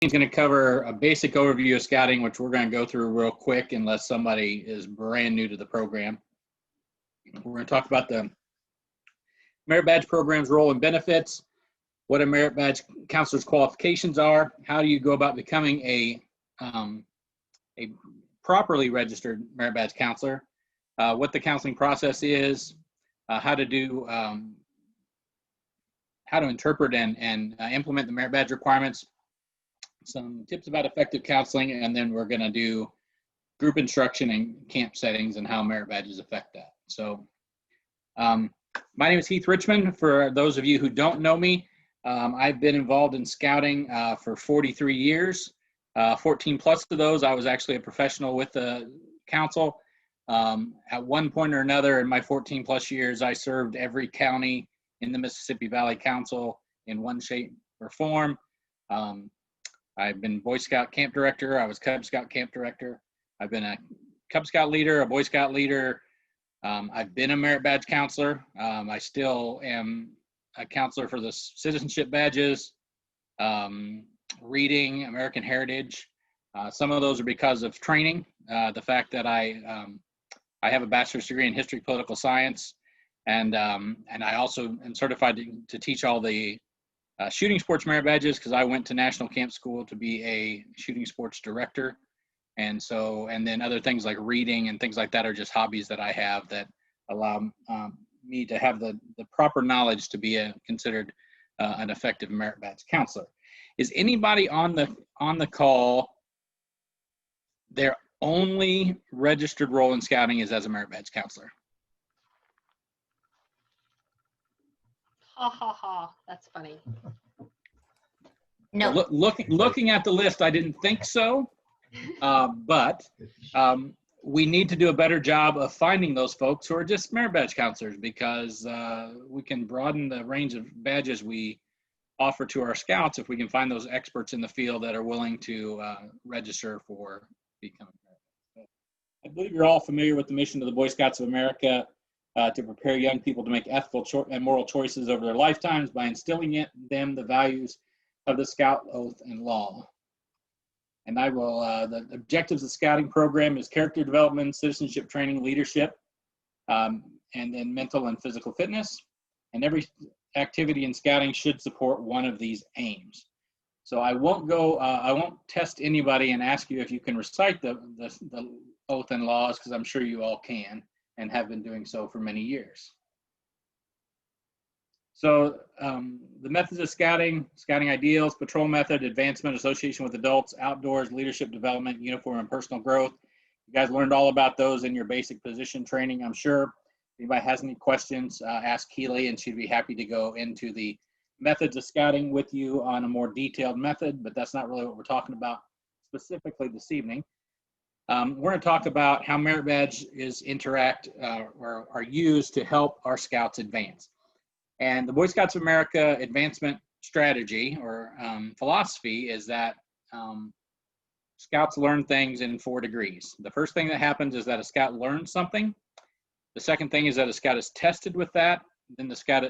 He's going to cover a basic overview of scouting, which we're going to go through real quick unless somebody is brand new to the program. We're going to talk about the Merit Badge Program's role and benefits, what a Merit Badge counselor's qualifications are, how do you go about becoming a properly registered Merit Badge counselor, what the counseling process is, how to interpret and implement the Merit Badge requirements, some tips about effective counseling, and then we're going to do group instruction and camp settings and how Merit Badges affect that. So my name is Heath Richmond. For those of you who don't know me, I've been involved in scouting for 43 years. 14 plus of those, I was actually a professional with the council. At one point or another in my 14 plus years, I served every county in the Mississippi Valley Council in one shape or form. I've been Boy Scout camp director. I was Cub Scout camp director. I've been a Cub Scout leader, a Boy Scout leader. I've been a Merit Badge counselor. I still am a counselor for the citizenship badges, reading, American Heritage. Some of those are because of training. The fact that I have a bachelor's degree in history, political science, and I also am certified to teach all the shooting sports Merit Badges because I went to National Camp School to be a shooting sports director. And then other things like reading and things like that are just hobbies that I have that allow me to have the proper knowledge to be considered an effective Merit Badge counselor. Is anybody on the call, their only registered role in scouting is as a Merit Badge counselor? Ha ha ha, that's funny. No. Well, looking at the list, I didn't think so, but we need to do a better job of finding those folks who are just Merit Badge counselors, because we can broaden the range of badges we offer to our scouts if we can find those experts in the field that are willing to register for becoming Merit Badge. I believe you're all familiar with the mission of the Boy Scouts of America to prepare young people to make ethical and moral choices over their lifetimes by instilling in them the values of the Scout Oath and Law. And I will, the objectives of the scouting program is character development, citizenship training, leadership, and then mental and physical fitness. And every activity in scouting should support one of these aims. So I won't test anybody and ask you if you can recite the oath and laws, because I'm sure you all can and have been doing so for many years. So the methods of scouting ideals, patrol method, advancement, association with adults, outdoors, leadership development, uniform and personal growth. You guys learned all about those in your basic position training, I'm sure. If anybody has any questions, ask Keely and she'd be happy to go into the methods of scouting with you on a more detailed method, but that's not really what we're talking about specifically this evening. We're going to talk about how Merit Badges interact or are used to help our scouts advance. And the Boy Scouts of America advancement strategy or philosophy is that scouts learn things in 4 degrees. The first thing that happens is that a scout learns something. The second thing is that a scout is tested with that. Then the scout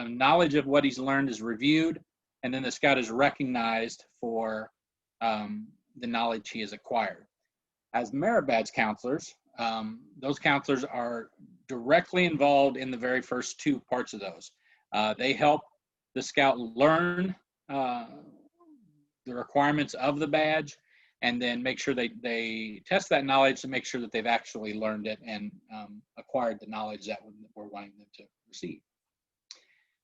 knowledge of what he's learned is reviewed. And then the scout is recognized for the knowledge he has acquired. As Merit Badge counselors, those counselors are directly involved in the very first 2 parts of those. They help the scout learn the requirements of the badge and then make sure they test that knowledge to make sure that they've actually learned it and acquired the knowledge that we're wanting them to receive.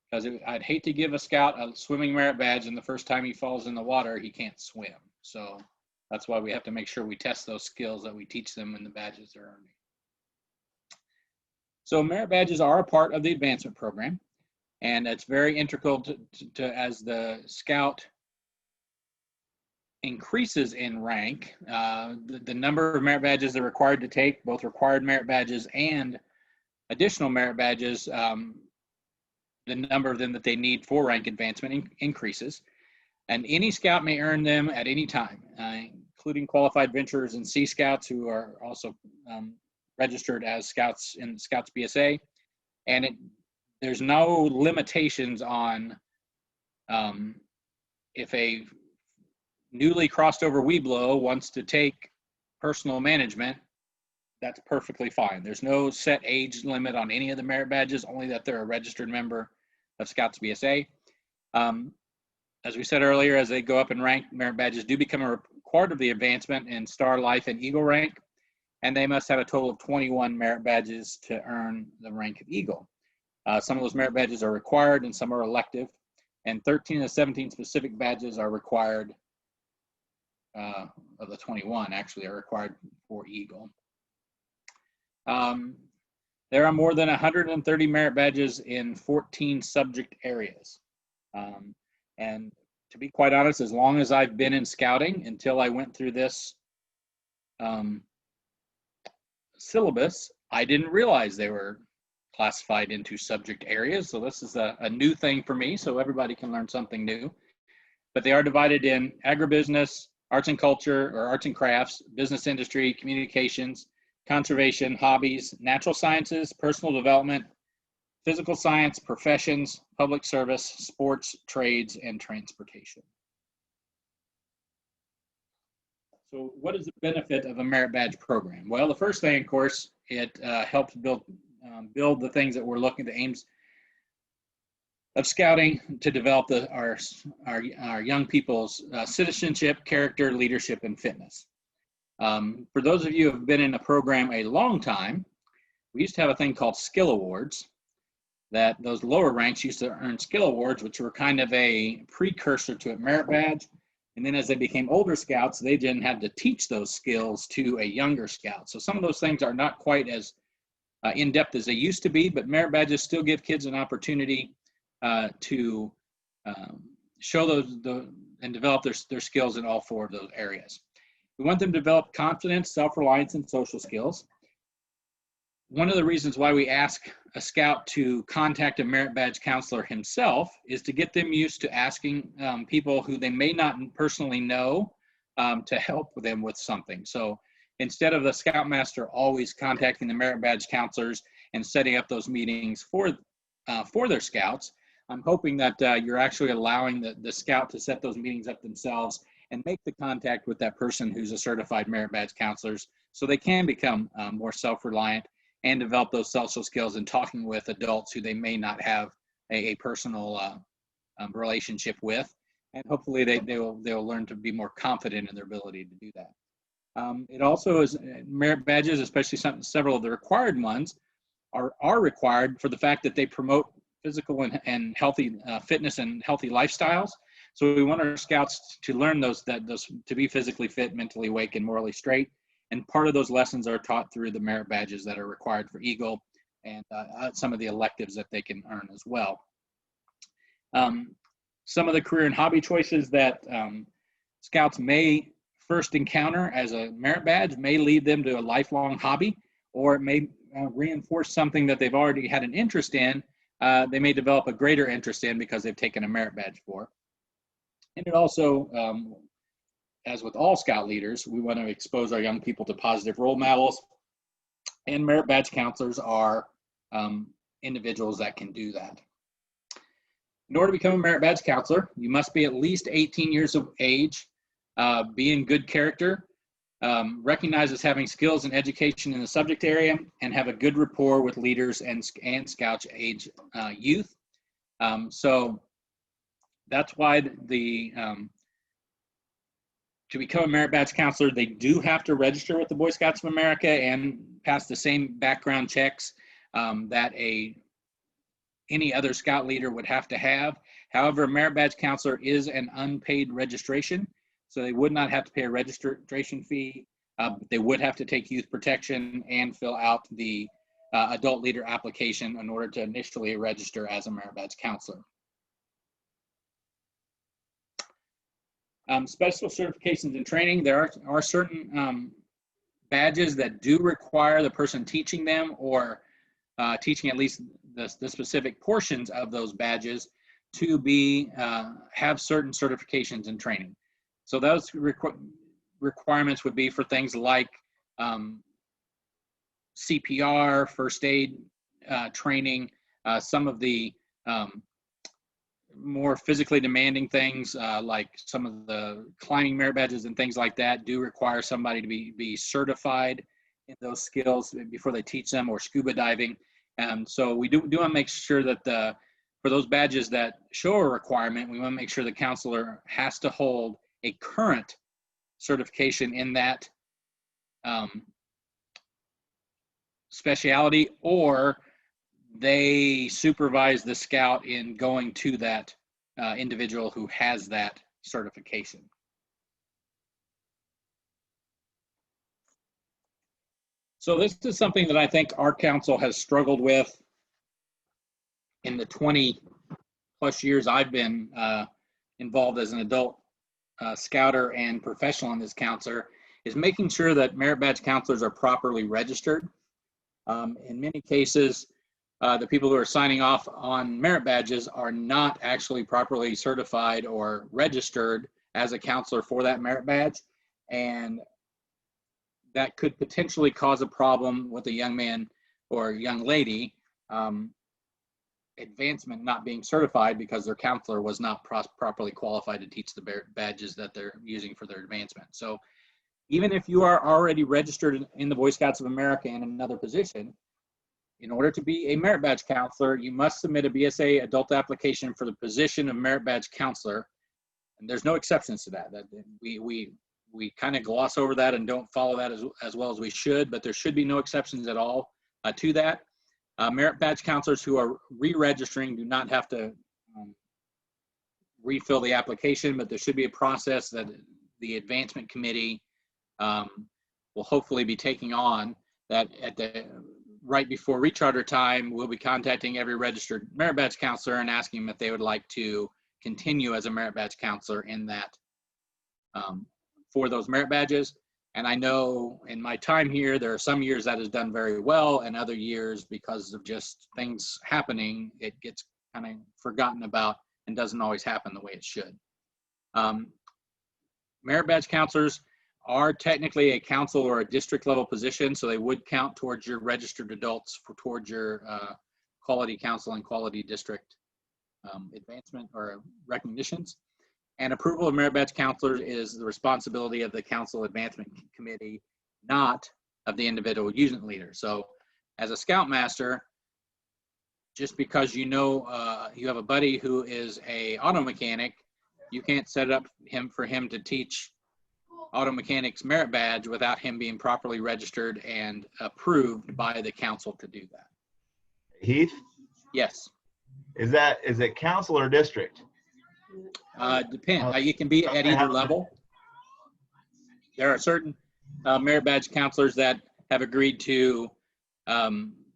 Because I'd hate to give a scout a swimming Merit Badge and the first time he falls in the water, he can't swim. So that's why we have to make sure we test those skills that we teach them in the badges they're earning. So Merit Badges are a part of the advancement program. And it's very integral to as the scout increases in rank, the number of Merit Badges they're required to take, both required Merit Badges and additional Merit Badges, the number of them that they need for rank advancement increases. And any scout may earn them at any time, including qualified venturers and Sea Scouts who are also registered as scouts in Scouts BSA. And there's no limitations on if a newly crossed over Weeblo wants to take personal management, that's perfectly fine. There's no set age limit on any of the merit badges, only that they're a registered member of Scouts BSA. As we said earlier, as they go up in rank, merit badges do become a part of the advancement in Star, Life, and Eagle rank, and they must have a total of 21 merit badges to earn the rank of Eagle. Some of those merit badges are required and some are elective, and 13 of the 17 specific badges are required, of the 21 actually are required for Eagle. There are more than 130 merit badges in 14 subject areas. And to be quite honest, as long as I've been in scouting until I went through this syllabus, I didn't realize they were classified into subject areas. So this is a new thing for me, so everybody can learn something new. But they are divided in agribusiness, arts and culture, or arts and crafts, business industry, communications, conservation, hobbies, natural sciences, personal development, physical science, professions, public service, sports, trades, and transportation. So what is the benefit of a merit badge program? Well, the first thing, of course, it helps build the things that we're looking, the aims of scouting to develop our young people's citizenship, character, leadership, and fitness. For those of you who have been in a program a long time, we used to have a thing called skill awards, that those lower ranks used to earn skill awards, which were kind of a precursor to a merit badge. And then as they became older scouts, they didn't have to teach those skills to a younger scout. So some of those things are not quite as in-depth as they used to be, but merit badges still give kids an opportunity to show those and develop their skills in all four of those areas. We want them to develop confidence, self-reliance, and social skills. One of the reasons why we ask a scout to contact a merit badge counselor himself is to get them used to asking people who they may not personally know to help them with something. So instead of the scoutmaster always contacting the merit badge counselors and setting up those meetings for their scouts, I'm hoping that you're actually allowing the scout to set those meetings up themselves and make the contact with that person who's a certified merit badge counselors so they can become more self-reliant and develop those social skills in talking with adults who they may not have a personal relationship with. And hopefully they'll learn to be more confident in their ability to do that. It also is merit badges, especially several of the required ones, are required for the fact that they promote physical and healthy fitness and healthy lifestyles. So we want our scouts to learn those to be physically fit, mentally awake, and morally straight. And part of those lessons are taught through the merit badges that are required for Eagle and some of the electives that they can earn as well. Some of the career and hobby choices that scouts may first encounter as a merit badge may lead them to a lifelong hobby, or it may reinforce something that they've already had an interest in. They may develop a greater interest in because they've taken a merit badge for. And it also, as with all scout leaders, we want to expose our young people to positive role models, and merit badge counselors are individuals that can do that. In order to become a merit badge counselor, you must be at least 18 years of age, be in good character, recognize as having skills and education in the subject area, and have a good rapport with leaders and scouts age youth. So that's why to become a merit badge counselor, they do have to register with the Boy Scouts of America and pass the same background checks that any other scout leader would have to have. However, a merit badge counselor is an unpaid registration, so they would not have to pay a registration fee. They would have to take youth protection and fill out the adult leader application in order to initially register as a merit badge counselor. Special certifications and training. There are certain badges that do require the person teaching them or teaching at least the specific portions of those badges to have certain certifications and training. So those requirements would be for things like CPR, first aid training, some of the more physically demanding things, like some of the climbing merit badges and things like that, do require somebody to be certified in those skills before they teach them, or scuba diving. So we do want to make sure that for those badges that show a requirement, we want to make sure the counselor has to hold a current certification in that specialty, or they supervise the scout in going to that individual who has that certification. So this is something that I think our council has struggled with in the 20 plus years I've been involved as an adult scouter and professional in this counselor, is making sure that merit badge counselors are properly registered. In many cases, the people who are signing off on merit badges are not actually properly certified or registered as a counselor for that merit badge, and that could potentially cause a problem with a young man or young lady advancement not being certified because their counselor was not properly qualified to teach the badges that they're using for their advancement. So even if you are already registered in the Boy Scouts of America in another position, in order to be a merit badge counselor, you must submit a BSA adult application for the position of merit badge counselor. And there's no exceptions to that. We kind of gloss over that and don't follow that as well as we should, but there should be no exceptions at all to that. Merit badge counselors who are re-registering do not have to refill the application, but there should be a process that the advancement committee will hopefully be taking on, that at the right before recharter time, we'll be contacting every registered merit badge counselor and asking them if they would like to continue as a merit badge counselor in that for those merit badges. And I know in my time here, there are some years that has done very well, and other years, because of just things happening, it gets kind of forgotten about and doesn't always happen the way it should. Merit badge counselors are technically a council or a district level position, so they would count towards your registered adults towards your quality council and quality district advancement or recognitions. And approval of merit badge counselors is the responsibility of the council advancement committee, not of the individual unit leader. So as a scoutmaster, just because you know you have a buddy who is a auto mechanic, you can't set up for him to teach auto mechanics merit badge without him being properly registered and approved by the council to do that. Heath? Yes. Is it council or district? Depends. You can be at either level. There are certain merit badge counselors that have agreed to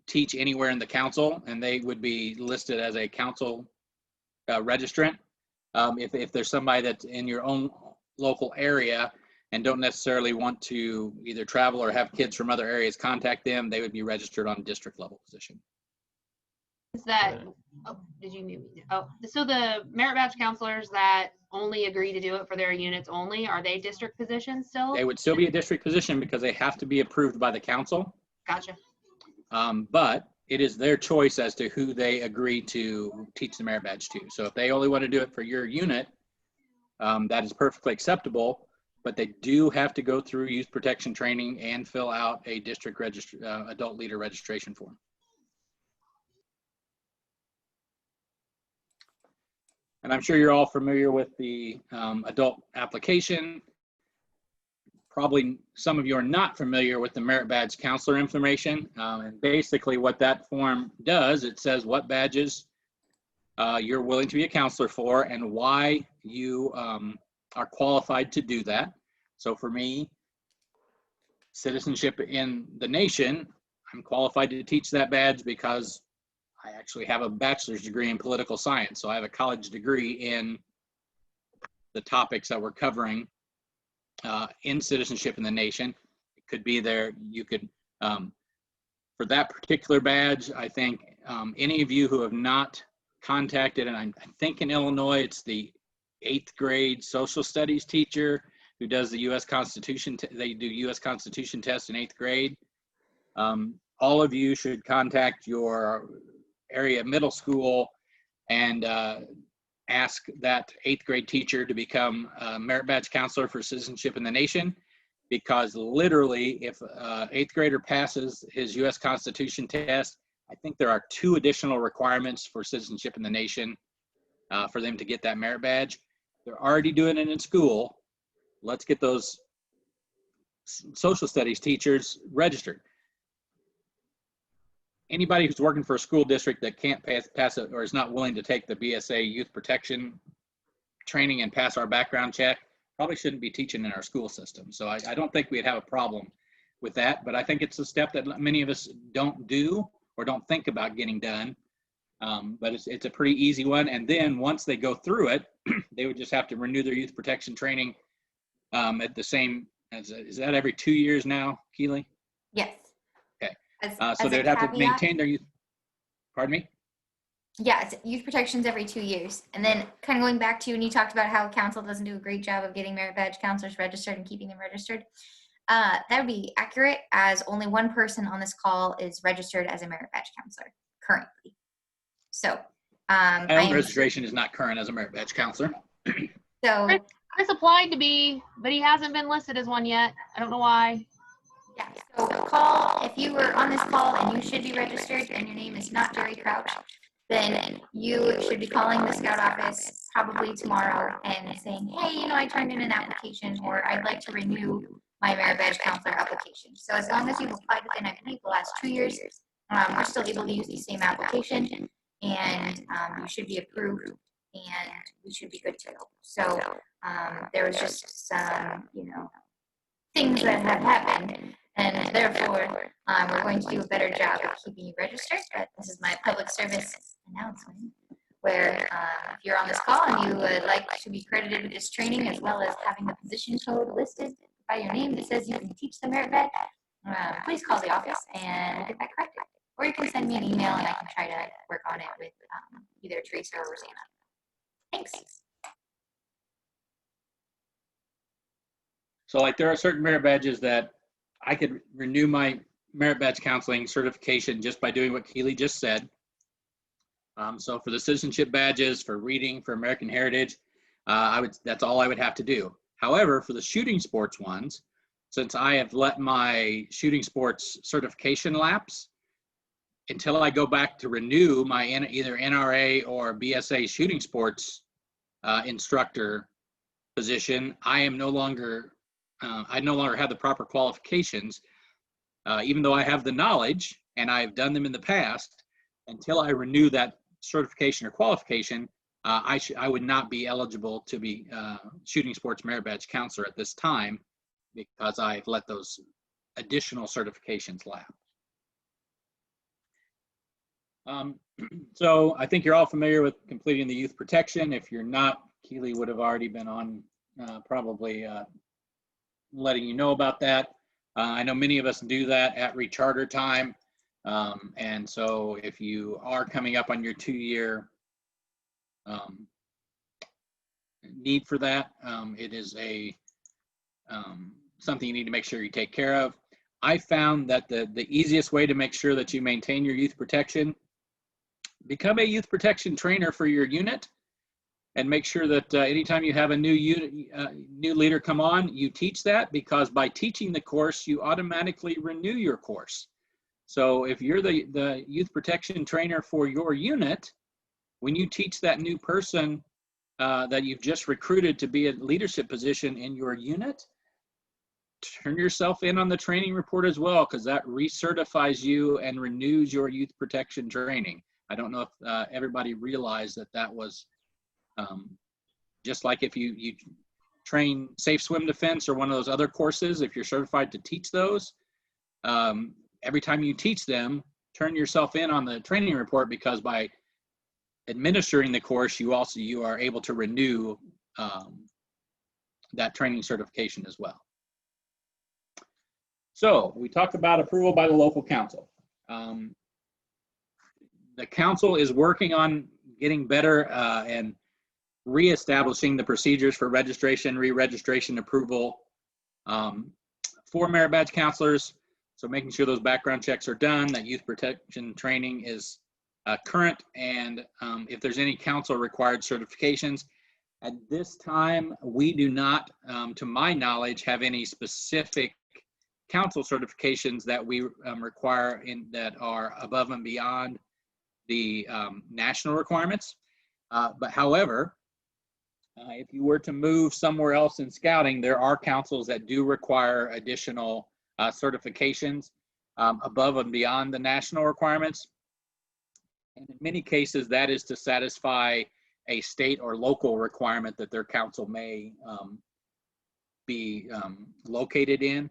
teach anywhere in the council, and they would be listed as a council registrant. If there's somebody that's in your own local area and don't necessarily want to either travel or have kids from other areas contact them, they would be registered on a district level position. Is that, oh, did you mute me? Oh, so the merit badge counselors that only agree to do it for their units only, are they district positions still? They would still be a district position because they have to be approved by the council. Gotcha. But it is their choice as to who they agree to teach the merit badge to. So if they only want to do it for your unit, that is perfectly acceptable, but they do have to go through youth protection training and fill out a district adult leader registration form. And I'm sure you're all familiar with the adult application. Probably some of you are not familiar with the merit badge counselor information. And basically what that form does, it says what badges you're willing to be a counselor for and why you are qualified to do that. So for me, citizenship in the nation, I'm qualified to teach that badge because I actually have a bachelor's degree in political science. So I have a college degree in the topics that we're covering in citizenship in the nation. It could be there. You could, for that particular badge, I think any of you who have not contacted, and I think in Illinois, it's the 8th grade social studies teacher who does the U.S. Constitution. They do U.S. Constitution test in 8th grade. All of you should contact your area middle school and ask that 8th grade teacher to become a merit badge counselor for Citizenship in the Nation, because literally if 8th grader passes his U.S. Constitution test, I think there are 2 additional requirements for Citizenship in the Nation for them to get that merit badge. They're already doing it in school. Let's get those social studies teachers registered. Anybody who's working for a school district that can't pass it or is not willing to take the BSA youth protection training and pass our background check probably shouldn't be teaching in our school system. So I don't think we'd have a problem with that, but I think it's a step that many of us don't do or don't think about getting done. But it's a pretty easy one. And then once they go through it, they would just have to renew their youth protection training at the same, is that every 2 years now, Keely? Yes. Okay. As So a they'd have to caveat, maintain their youth, pardon me? Yeah, it's youth protections every 2 years. And then kind of going back to, and you talked about how council doesn't do a great job of getting merit badge counselors registered and keeping them registered. That would be accurate, as only one person on this call is registered as a merit badge counselor currently. So My own registration is not current as a merit badge counselor. so Chris applied to be, but he hasn't been listed as one yet. I don't know why. yeah, so call, if you were on this call and you should be registered and your name is not Jerry Crouch, then you should be calling the scout office probably tomorrow and saying, hey, I turned in an application, or I'd like to renew my merit badge counselor application. So as long as you've applied within, I believe, the last 2 years, we're still able to use the same application, and you should be approved, and we should be good to go. So there was just some, things that have happened, and therefore we're going to do a better job of keeping you registered. But this is my public service announcement, where if you're on this call and you would like to be credited with this training, as well as having the position code listed by your name that says you can teach the merit badge, please call the office and we'll get that corrected. Or you can send me an email and I can try to work on it with either Teresa or Rosanna. Thanks. So like there are certain merit badges that I could renew my merit badge counseling certification just by doing what Keely just said. So for the citizenship badges, for reading, for American Heritage, that's all I would have to do. However, for the shooting sports ones, since I have let my shooting sports certification lapse, until I go back to renew my either NRA or BSA shooting sports instructor position, I no longer have the proper qualifications, even though I have the knowledge and I've done them in the past. Until I renew that certification or qualification, I would not be eligible to be shooting sports merit badge counselor at this time, because I've let those additional certifications lapse. So I think you're all familiar with completing the youth protection. If you're not, Keely would have already been on probably letting you know about that. I know many of us do that at recharter time. And so if you are coming up on your 2-year need for that, it is something you need to make sure you take care of. I found that the easiest way to make sure that you maintain your youth protection, become a youth protection trainer for your unit, and make sure that anytime you have a new leader come on, you teach that, because by teaching the course, you automatically renew your course. So if you're the youth protection trainer for your unit, when you teach that new person that you've just recruited to be a leadership position in your unit, turn yourself in on the training report as well, because that recertifies you and renews your youth protection training. I don't know if everybody realized that was just like if you train Safe Swim Defense or one of those other courses, if you're certified to teach those, every time you teach them, turn yourself in on the training report, because by administering the course, you are able to renew that training certification as well. So we talked about approval by the local council. The council is working on getting better and reestablishing the procedures for registration, re-registration, approval for merit badge counselors. So making sure those background checks are done, that youth protection training is current and if there's any council required certifications. At this time, we do not, to my knowledge, have any specific council certifications that we require that are above and beyond the national requirements. But however, if you were to move somewhere else in scouting, there are councils that do require additional certifications above and beyond the national requirements. And in many cases, that is to satisfy a state or local requirement that their council may be located in.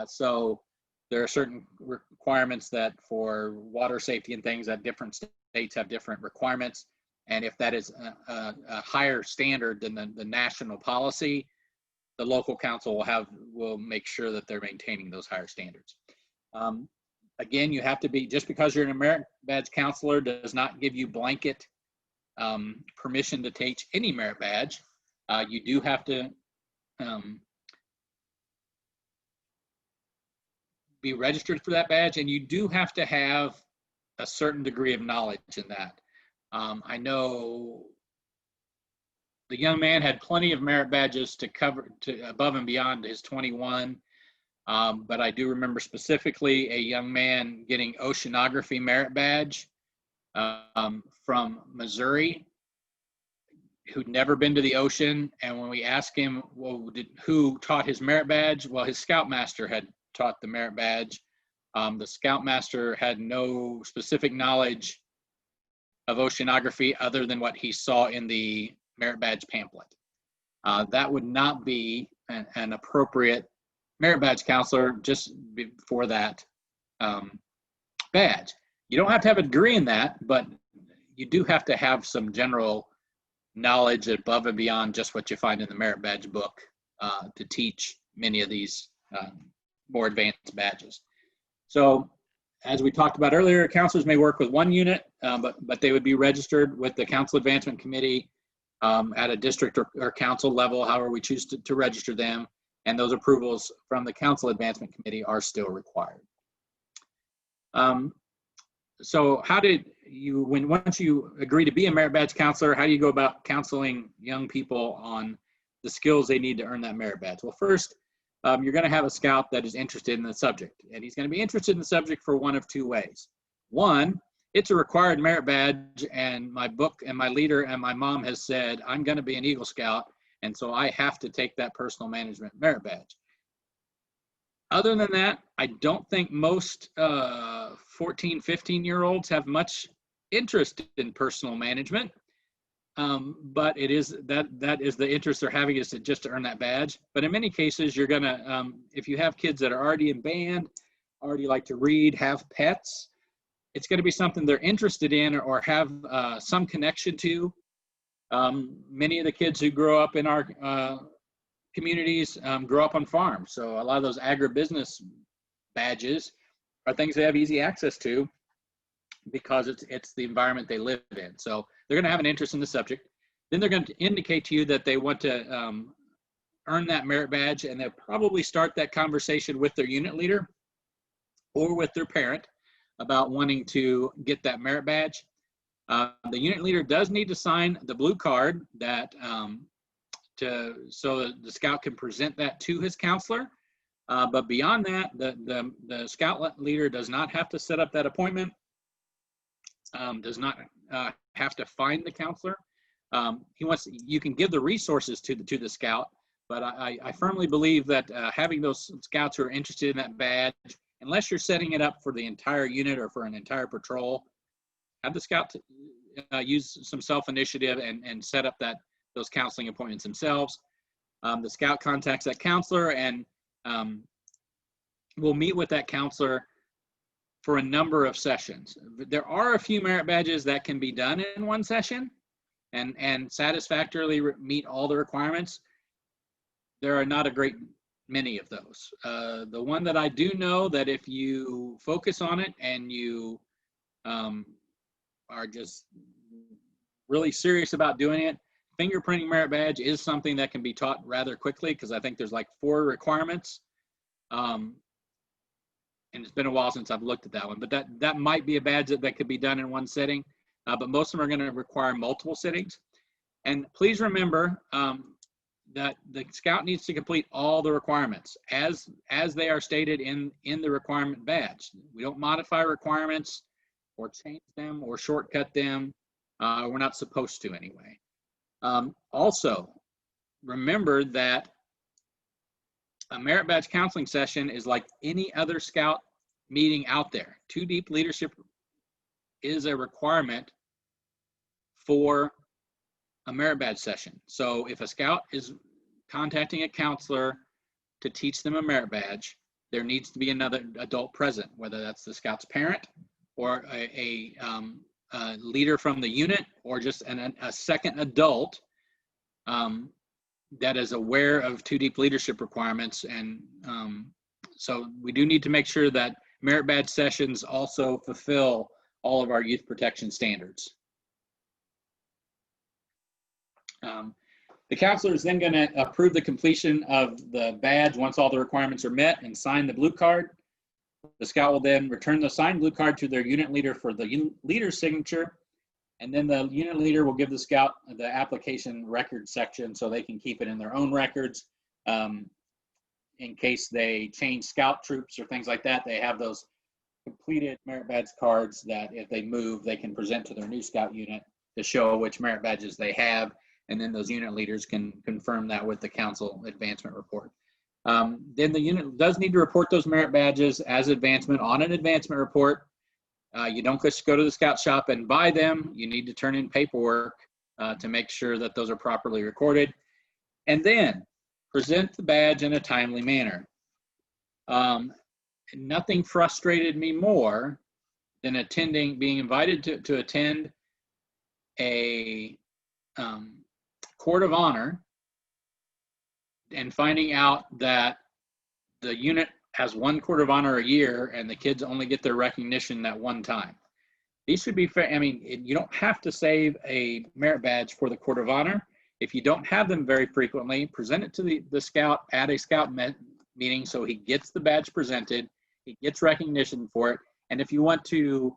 So there are certain requirements that for water safety and things that different states have different requirements. And if that is a higher standard than the national policy, the local council will make sure that they're maintaining those higher standards. Again, you have to be, just because you're an merit badge counselor does not give you blanket permission to teach any merit badge. You do have to be registered for that badge, and you do have to have a certain degree of knowledge in that. I know the young man had plenty of merit badges to cover above and beyond his 21. But I do remember specifically a young man getting oceanography merit badge from Missouri, who'd never been to the ocean. And when we asked him, well, who taught his merit badge? Well, his scoutmaster had taught the merit badge. The scoutmaster had no specific knowledge of oceanography other than what he saw in the merit badge pamphlet. That would not be an appropriate merit badge counselor just for that badge. You don't have to have a degree in that, but you do have to have some general knowledge above and beyond just what you find in the merit badge book to teach many of these more advanced badges. So as we talked about earlier, counselors may work with one unit, but they would be registered with the Council Advancement Committee at a district or council level, however we choose to register them. And those approvals from the Council Advancement Committee are still required. So how did you, once you agree to be a merit badge counselor, how do you go about counseling young people on the skills they need to earn that merit badge? Well, first, you're going to have a scout that is interested in the subject, and he's going to be interested in the subject for one of two ways. One, it's a required merit badge, and my book and my leader and my mom has said, I'm going to be an Eagle Scout, and so I have to take that personal management merit badge. Other than that, I don't think most 14, 15-year-olds have much interest in personal management. But it is that is the interest they're having, is just to earn that badge. But in many cases, you're gonna, if you have kids that are already in band, already like to read, have pets, it's gonna be something they're interested in or have some connection to. Many of the kids who grow up in our communities grow up on farms. So a lot of those agribusiness badges are things they have easy access to because it's the environment they live in. So they're going to have an interest in the subject. Then they're going to indicate to you that they want to earn that merit badge, and they'll probably start that conversation with their unit leader or with their parent about wanting to get that merit badge. The unit leader does need to sign the blue card that so the scout can present that to his counselor. But beyond that, the scout leader does not have to set up that appointment, does not have to find the counselor. You can give the resources to the scout, but I firmly believe that having those scouts who are interested in that badge, unless you're setting it up for the entire unit or for an entire patrol, have the scout use some self-initiative and set up those counseling appointments themselves. The scout contacts that counselor and will meet with that counselor for a number of sessions. There are a few merit badges that can be done in one session and satisfactorily meet all the requirements. There are not a great many of those. The one that I do know that if you focus on it and you are just really serious about doing it, fingerprinting merit badge is something that can be taught rather quickly, because I think there's like 4 requirements. and it's been a while since I've looked at that one, but that might be a badge that could be done in one sitting, but most of them are going to require multiple sittings. And please remember that the scout needs to complete all the requirements as they are stated in the requirement badge. We don't modify requirements or change them or shortcut them. We're not supposed to anyway. Also, remember that a merit badge counseling session is like any other scout meeting out there. 2 Deep Leadership is a requirement for a merit badge session. So if a scout is contacting a counselor to teach them a merit badge, there needs to be another adult present, whether that's the scout's parent or a leader from the unit, or just a second adult that is aware of 2 Deep Leadership requirements. And so we do need to make sure that merit badge sessions also fulfill all of our youth protection standards. The counselor is then going to approve the completion of the badge once all the requirements are met and sign the blue card. The scout will then return the signed blue card to their unit leader for the leader's signature. And then the unit leader will give the scout the application record section so they can keep it in their own records. In case they change scout troops or things like that, they have those completed merit badge cards that if they move, they can present to their new scout unit to show which merit badges they have. And then those unit leaders can confirm that with the council advancement report. Then the unit does need to report those merit badges as advancement on an advancement report. You don't just go to the scout shop and buy them. You need to turn in paperwork to make sure that those are properly recorded. And then present the badge in a timely manner. Nothing frustrated me more than being invited to attend a court of honor and finding out that the unit has 1 court of honor a year and the kids only get their recognition that one time. These should be fair. I mean, you don't have to save a merit badge for the court of honor. If you don't have them very frequently, present it to the scout at a scout meeting so he gets the badge presented, he gets recognition for it. And if you want to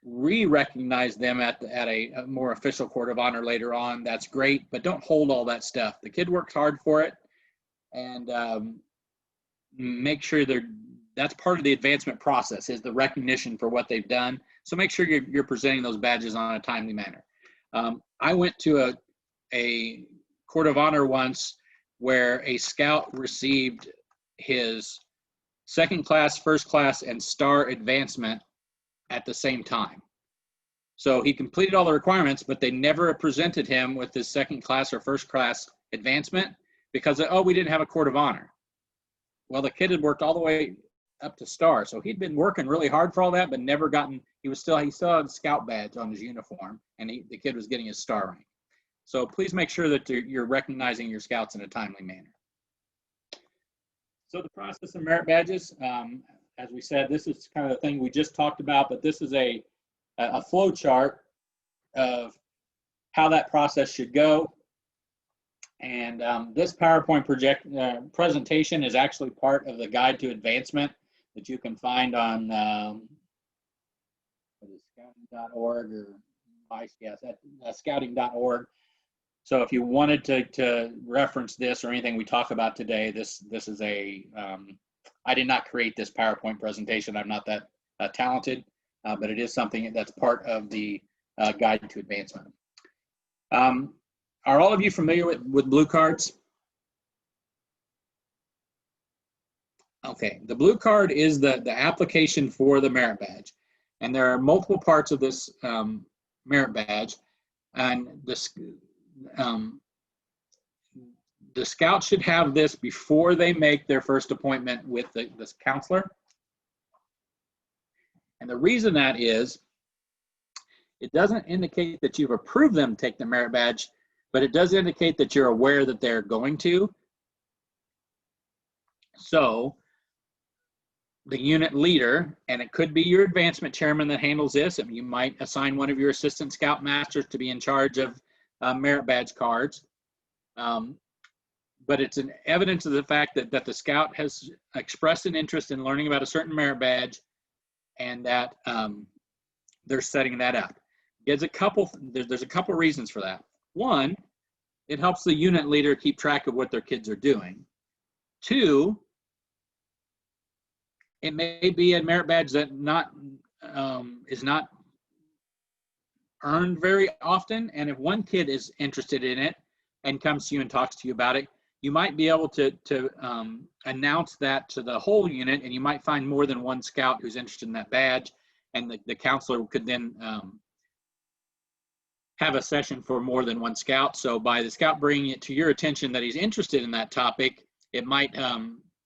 re-recognize them at a more official court of honor later on, that's great, but don't hold all that stuff. The kid worked hard for it, and make sure that's part of the advancement process, is the recognition for what they've done. So make sure you're presenting those badges on a timely manner. I went to a court of honor once where a scout received his 2nd class, 1st class, and star advancement at the same time. So he completed all the requirements, but they never presented him with his 2nd class or 1st class advancement because, oh, we didn't have a court of honor. Well, the kid had worked all the way up to star. So he'd been working really hard for all that, but never gotten, he still had a scout badge on his uniform, and the kid was getting his star rank. So please make sure that you're recognizing your scouts in a timely manner. So the process of merit badges, as we said, this is kind of the thing we just talked about, but this is a flow chart of how that process should go. And this PowerPoint presentation is actually part of the Guide to Advancement that you can find on scouting.org or scouting.org. So if you wanted to reference this or anything we talk about today, this is I did not create this PowerPoint presentation. I'm not that talented, but it is something that's part of the Guide to Advancement. Are all of you familiar with blue cards? Okay, the blue card is the application for the merit badge. And there are multiple parts of this merit badge. And the scout should have this before they make their first appointment with this counselor. And the reason that is, it doesn't indicate that you've approved them to take the merit badge, but it does indicate that you're aware that they're going to. So the unit leader, and it could be your advancement chairman that handles this, and you might assign one of your assistant scout masters to be in charge of merit badge cards. but it's an evidence of the fact that the scout has expressed an interest in learning about a certain merit badge, and that they're setting that up. There's a couple reasons for that. One, it helps the unit leader keep track of what their kids are doing. Two, it may be a merit badge that is not earned very often, and if one kid is interested in it and comes to you and talks to you about it, you might be able to announce that to the whole unit, and you might find more than one scout who's interested in that badge, and the counselor could then have a session for more than one scout. So by the scout bringing it to your attention that he's interested in that topic, it might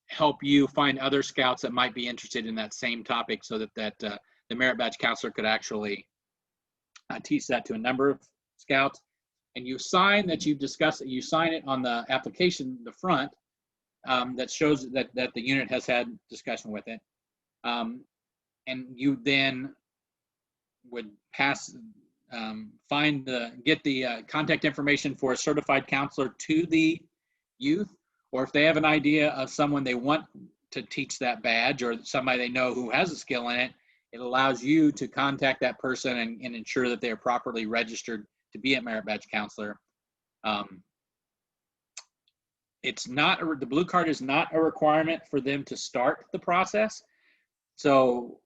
help you find other scouts that might be interested in that same topic, so that the merit badge counselor could actually teach that to a number of scouts. And you sign that you've discussed it. You sign it on the application, the front, that shows that the unit has had discussion with it. And you then would get the contact information for a certified counselor to the youth, or if they have an idea of someone they want to teach that badge, or somebody they know who has a skill in it, it allows you to contact that person and ensure that they are properly registered to be a merit badge counselor. It's not the blue card is not a requirement for them to start the process. So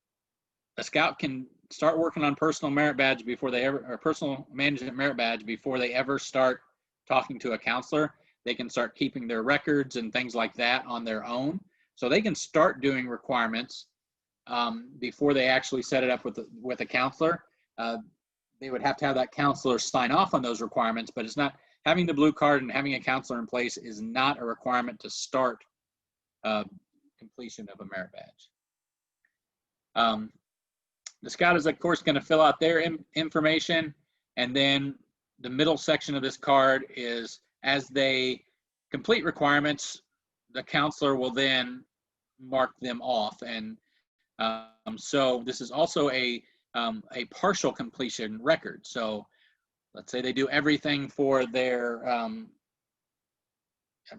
a scout can start working on personal merit badge before they ever, or personal management merit badge before they ever start talking to a counselor. They can start keeping their records and things like that on their own. So they can start doing requirements before they actually set it up with a counselor. They would have to have that counselor sign off on those requirements, but it's not, having the blue card and having a counselor in place is not a requirement to start completion of a merit badge. The scout is, of course, going to fill out their information, and then the middle section of this card is, as they complete requirements, the counselor will then mark them off. And so this is also a partial completion record. So let's say they do everything for their, I'm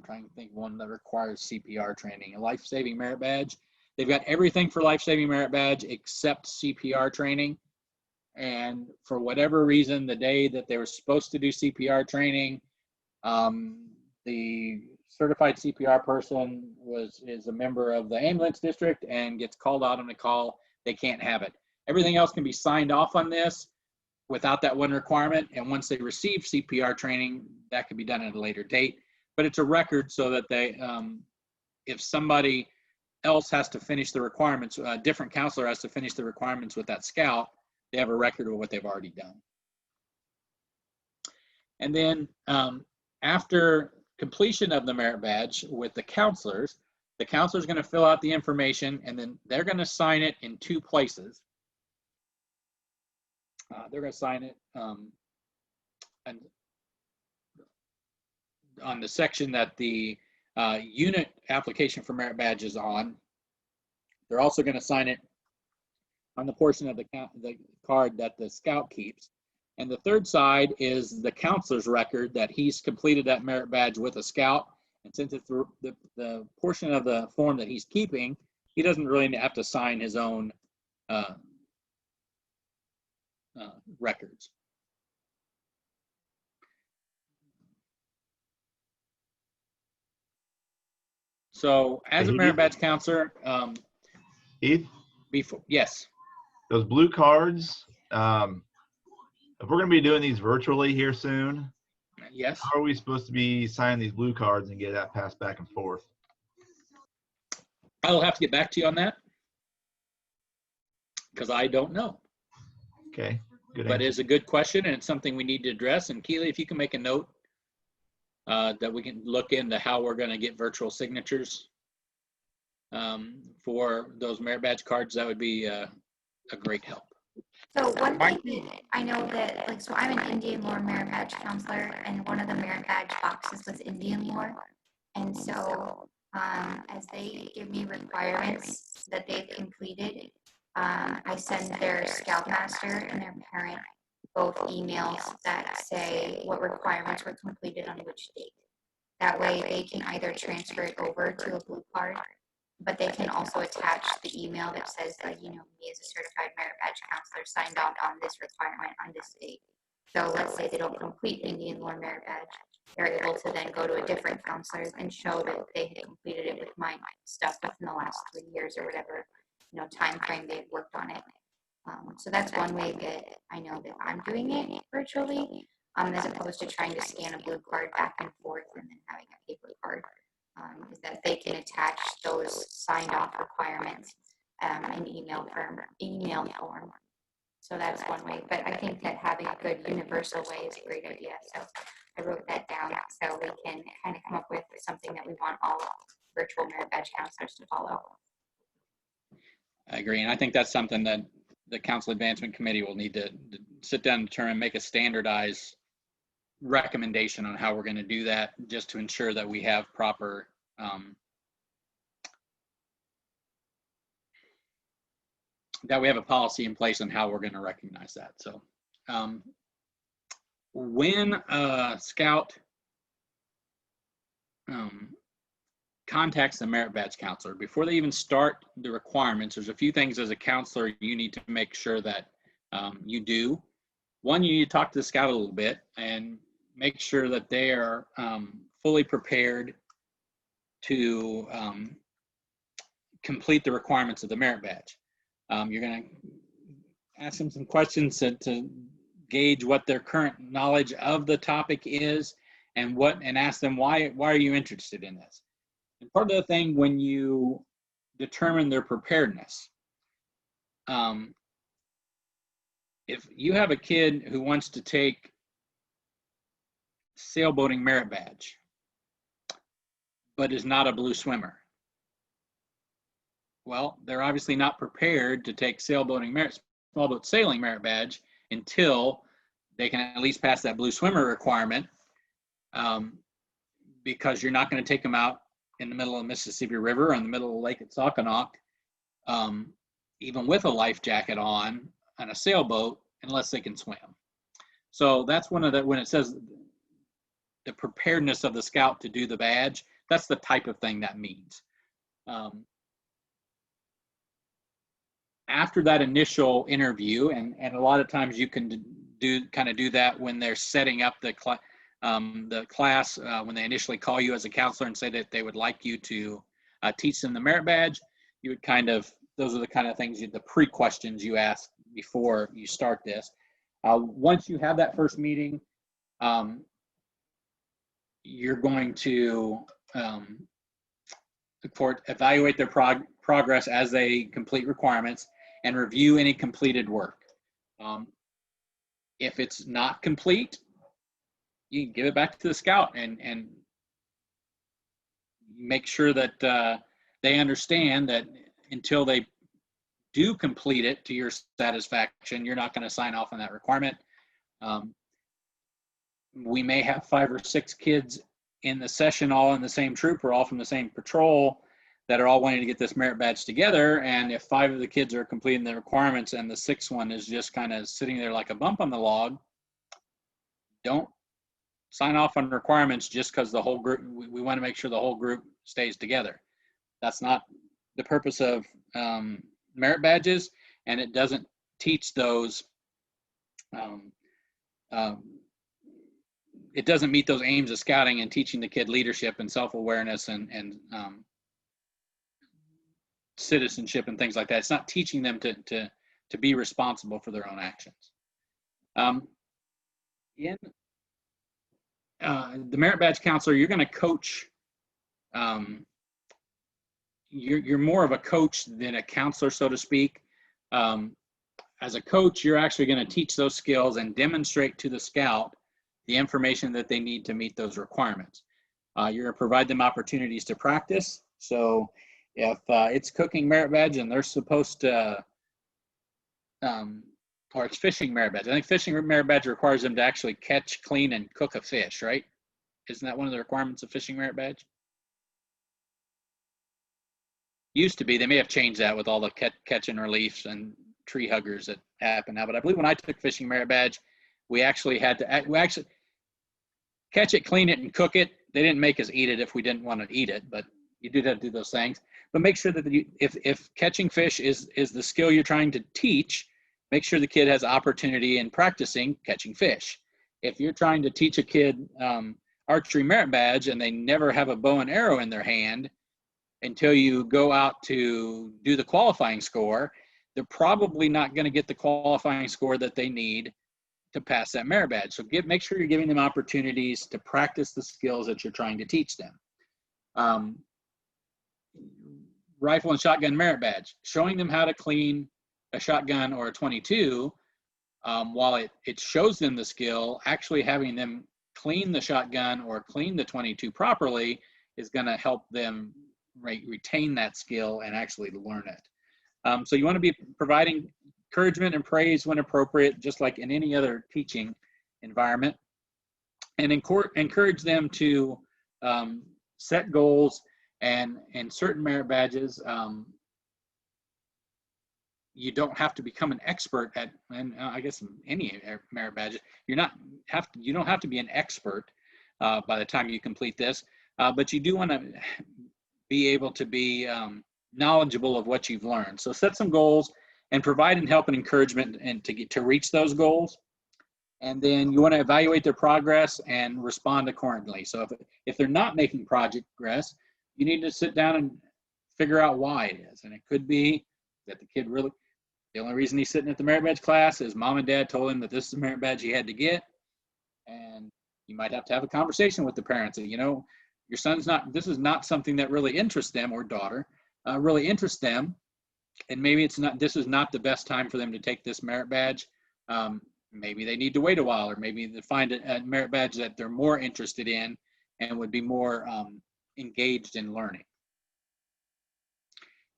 trying to think of one that requires CPR training, a life-saving merit badge. They've got everything for life-saving merit badge except CPR training. And for whatever reason, the day that they were supposed to do CPR training, the certified CPR person is a member of the ambulance district and gets called out on a call. They can't have it. Everything else can be signed off on this without that one requirement. And once they receive CPR training, that could be done at a later date. But it's a record so that they, if somebody else has to finish the requirements, a different counselor has to finish the requirements with that scout, they have a record of what they've already done. And then after completion of the merit badge with the counselors is going to fill out the information, and then they're going to sign it in two places. They're going to sign it and on the section that the unit application for merit badge is on. They're also going to sign it on the portion of the card that the scout keeps. And the third side is the counselor's record that he's completed that merit badge with a scout. And since it's the portion of the form that he's keeping, he doesn't really have to sign his own records. So as a merit badge counselor, Heath, yes. those blue cards, if we're going to be doing these virtually here soon, Yes. how are we supposed to be signing these blue cards and get that passed back and forth? I'll have to get back to you on that because I don't know. Okay, good But answer. it's a good question, and it's something we need to address. And Keely, if you can make a note that we can look into how we're going to get virtual signatures for those merit badge cards, that would be a great help. So one thing that I know that, like, so I'm an Indian lore merit badge counselor, and one of the merit badge boxes was Indian lore. And so as they give me requirements that they've completed, I send their scoutmaster and their parent both emails that say what requirements were completed on which date. That way they can either transfer it over to a blue card, but they can also attach the email that says that, me as a certified merit badge counselor signed off on this requirement on this date. So let's say they don't complete the Indian Lore merit badge. They're able to then go to a different counselor and show that they had completed it with my stuff within the last 3 years or whatever, time frame they've worked on it. So that's one way that I know that I'm doing it virtually, as opposed to trying to scan a blue card back and forth and then having a paper card. Is that they can attach those signed off requirements in email form. So that's one way. But I think that having a good universal way is a great idea. So I wrote that down so we can kind of come up with something that we want all virtual merit badge counselors to follow. I agree. And I think that's something that the Council Advancement Committee will need to sit down and determine, make a standardized recommendation on how we're going to do that, just to ensure that we have proper that we have a policy in place on how we're going to recognize that. So when a scout contacts the merit badge counselor, before they even start the requirements, there's a few things as a counselor you need to make sure that you do. One, you need to talk to the scout a little bit and make sure that they are fully prepared to complete the requirements of the merit badge. You're going to ask them some questions to gauge what their current knowledge of the topic is, and ask them why are you interested in this. And part of the thing when you determine their preparedness, if you have a kid who wants to take sailboating merit badge, but is not a blue swimmer, well, they're obviously not prepared to take small boat sailing merit badge until they can at least pass that blue swimmer requirement, because you're not going to take them out in the middle of the Mississippi River or in the middle of the lake at Socanock, even with a life jacket on a sailboat, unless they can swim. So that's one of the, when it says the preparedness of the scout to do the badge, that's the type of thing that means. After that initial interview, and a lot of times you can do that when they're setting up the class, when they initially call you as a counselor and say that they would like you to teach them the merit badge, you would those are the kind of things, the pre-questions you ask before you start this. Once you have that first meeting, you're going to evaluate their progress as they complete requirements and review any completed work. If it's not complete, you can give it back to the scout and make sure that they understand that until they do complete it to your satisfaction, you're not going to sign off on that requirement. We may have 5 or 6 kids in the session, all in the same troop or all from the same patrol, that are all wanting to get this merit badge together. And if 5 of the kids are completing the requirements and the 6th one is just kind of sitting there like a bump on the log, don't sign off on requirements just because the whole group, we want to make sure the whole group stays together. That's not the purpose of merit badges, and it doesn't teach those, it doesn't meet those aims of scouting and teaching the kid leadership and self-awareness and citizenship and things like that. It's not teaching them to be responsible for their own actions. In the merit badge counselor, you're going to coach. You're more of a coach than a counselor, so to speak. As a coach, you're actually going to teach those skills and demonstrate to the scout the information that they need to meet those requirements. You're going to provide them opportunities to practice. So if it's cooking merit badge and they're supposed to, or it's fishing merit badge. I think fishing merit badge requires them to actually catch, clean, and cook a fish, right? Isn't that one of the requirements of fishing merit badge? Used to be. They may have changed that with all the catch and reliefs and tree huggers that happen now. But I believe when I took fishing merit badge, we actually had to catch it, clean it, and cook it. they didn't make us eat it if we didn't want to eat it, but you do have to do those things. But make sure that if catching fish is the skill you're trying to teach, make sure the kid has opportunity in practicing catching fish. If you're trying to teach a kid archery merit badge and they never have a bow and arrow in their hand until you go out to do the qualifying score, they're probably not going to get the qualifying score that they need to pass that merit badge. So make sure you're giving them opportunities to practice the skills that you're trying to teach them. Rifle and shotgun merit badge, showing them how to clean a shotgun or a 22, while it shows them the skill, actually having them clean the shotgun or clean the 22 properly is going to help them retain that skill and actually learn it. So you want to be providing encouragement and praise when appropriate, just like in any other teaching environment, and encourage them to set goals. And in certain merit badges, you don't have to become an expert at, and I guess any merit badges, you don't have to be an expert by the time you complete this, but you do want to be able to be knowledgeable of what you've learned. So set some goals and provide and help and encouragement and to reach those goals. And then you want to evaluate their progress and respond accordingly. So if they're not making progress, you need to sit down and figure out why it is. And it could be that the kid really, the only reason he's sitting at the merit badge class is mom and dad told him that this is the merit badge he had to get. And you might have to have a conversation with the parents that, your son's this is not something that really interests them, or daughter, really interests them. And maybe this is not the best time for them to take this merit badge. Maybe they need to wait a while, or maybe they find a merit badge that they're more interested in and would be more engaged in learning.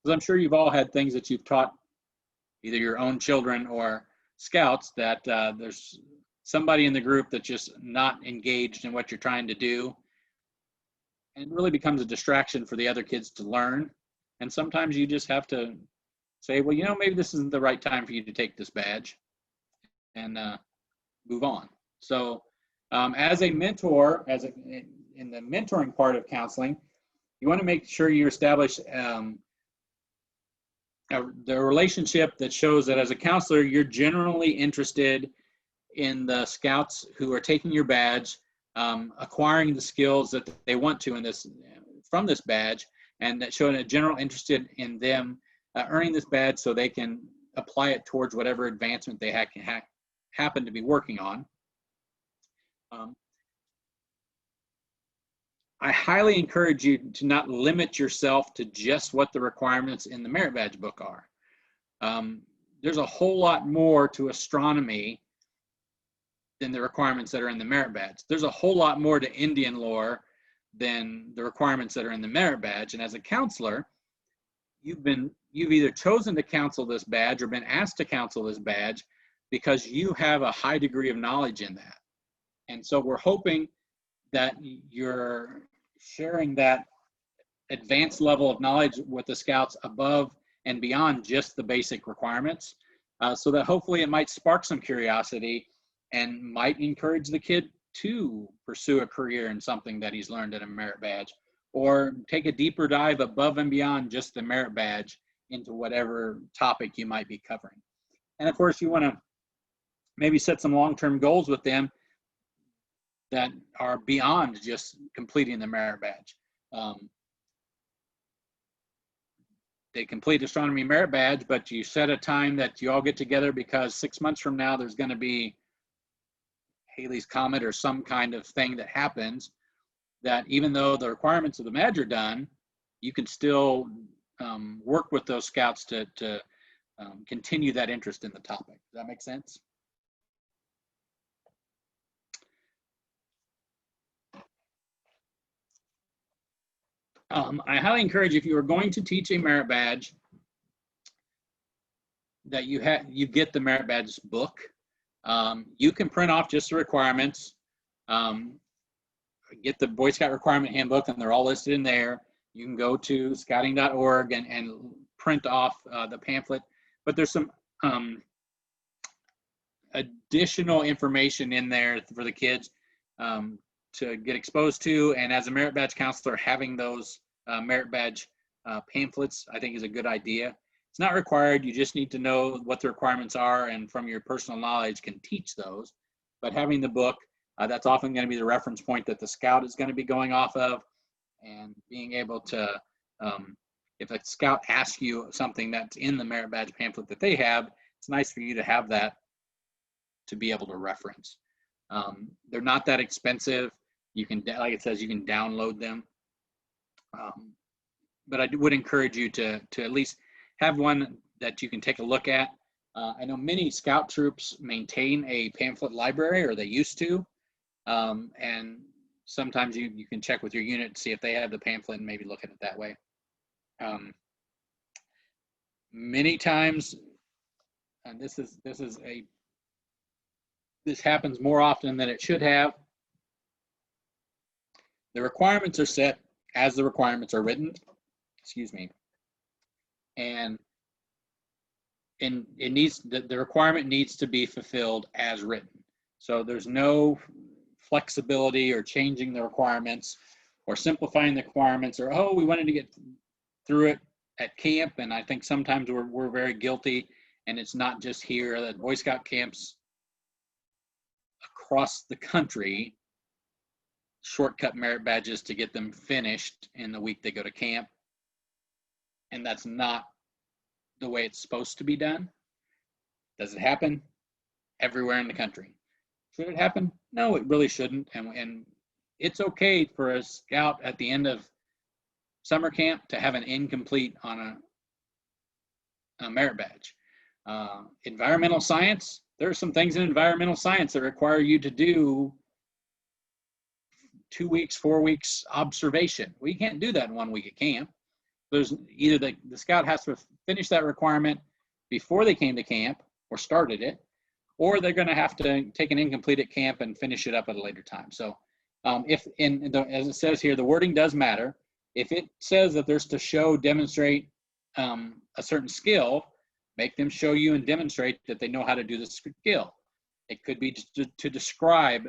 Because I'm sure you've all had things that you've taught either your own children or scouts that there's somebody in the group that's just not engaged in what you're trying to do, and it really becomes a distraction for the other kids to learn. And sometimes you just have to say, well, maybe this isn't the right time for you to take this badge, and move on. So as a mentor, in the mentoring part of counseling, you want to make sure you establish the relationship that shows that as a counselor, you're generally interested in the scouts who are taking your badge, acquiring the skills that they want to from this badge, and that showing a general interest in them earning this badge so they can apply it towards whatever advancement they happen to be working on. I highly encourage you to not limit yourself to just what the requirements in the merit badge book are. There's a whole lot more to astronomy than the requirements that are in the merit badge. There's a whole lot more to Indian lore than the requirements that are in the merit badge. And as a counselor, you've either chosen to counsel this badge or been asked to counsel this badge because you have a high degree of knowledge in that. And so we're hoping that you're sharing that advanced level of knowledge with the scouts above and beyond just the basic requirements, so that hopefully it might spark some curiosity and might encourage the kid to pursue a career in something that he's learned in a merit badge, or take a deeper dive above and beyond just the merit badge into whatever topic you might be covering. And of course, you want to maybe set some long-term goals with them that are beyond just completing the merit badge. They complete astronomy merit badge, but you set a time that you all get together because 6 months from now, there's going to be Halley's Comet or some kind of thing that happens, that even though the requirements of the badge are done, you can still work with those scouts to continue that interest in the topic. Does that make sense? I highly encourage, if you are going to teach a merit badge, that you get the merit badge book. You can print off just the requirements. Get the Boy Scout requirement handbook, and they're all listed in there. You can go to scouting.org and print off the pamphlet. But there's some additional information in there for the kids. to get exposed to. And as a merit badge counselor, having those merit badge pamphlets, I think, is a good idea. It's not required. You just need to know what the requirements are, and from your personal knowledge can teach those. But having the book, that's often going to be the reference point that the scout is going to be going off of, and being able to, if a scout asks you something that's in the merit badge pamphlet that they have, it's nice for you to have that to be able to reference. They're not that expensive. You can, like it says, you can download them. But I would encourage you to at least have one that you can take a look at. I know many scout troops maintain a pamphlet library, or they used to. And sometimes you can check with your unit to see if they have the pamphlet and maybe look at it that way. Many times, and this happens more often than it should have. The requirements are set as the requirements are written. Excuse me. And it needs, the requirement needs to be fulfilled as written. So there's no flexibility or changing the requirements or simplifying the requirements, or, oh, we wanted to get through it at camp. And I think sometimes we're very guilty, and it's not just here. The Boy Scout camps across the country shortcut merit badges to get them finished in the week they go to camp. And that's not the way it's supposed to be done. Does it happen? Everywhere in the country. Should it happen? No, it really shouldn't. And it's okay for a scout at the end of summer camp to have an incomplete on a merit badge. Environmental science, there are some things in environmental science that require you to do 2 weeks, 4 weeks observation. We can't do that in 1 week at camp. There's either the scout has to finish that requirement before they came to camp or started it, or they're going to have to take an incomplete at camp and finish it up at a later time. So as it says here, the wording does matter. If it says that there's to show, demonstrate a certain skill, make them show you and demonstrate that they know how to do the skill. It could be to describe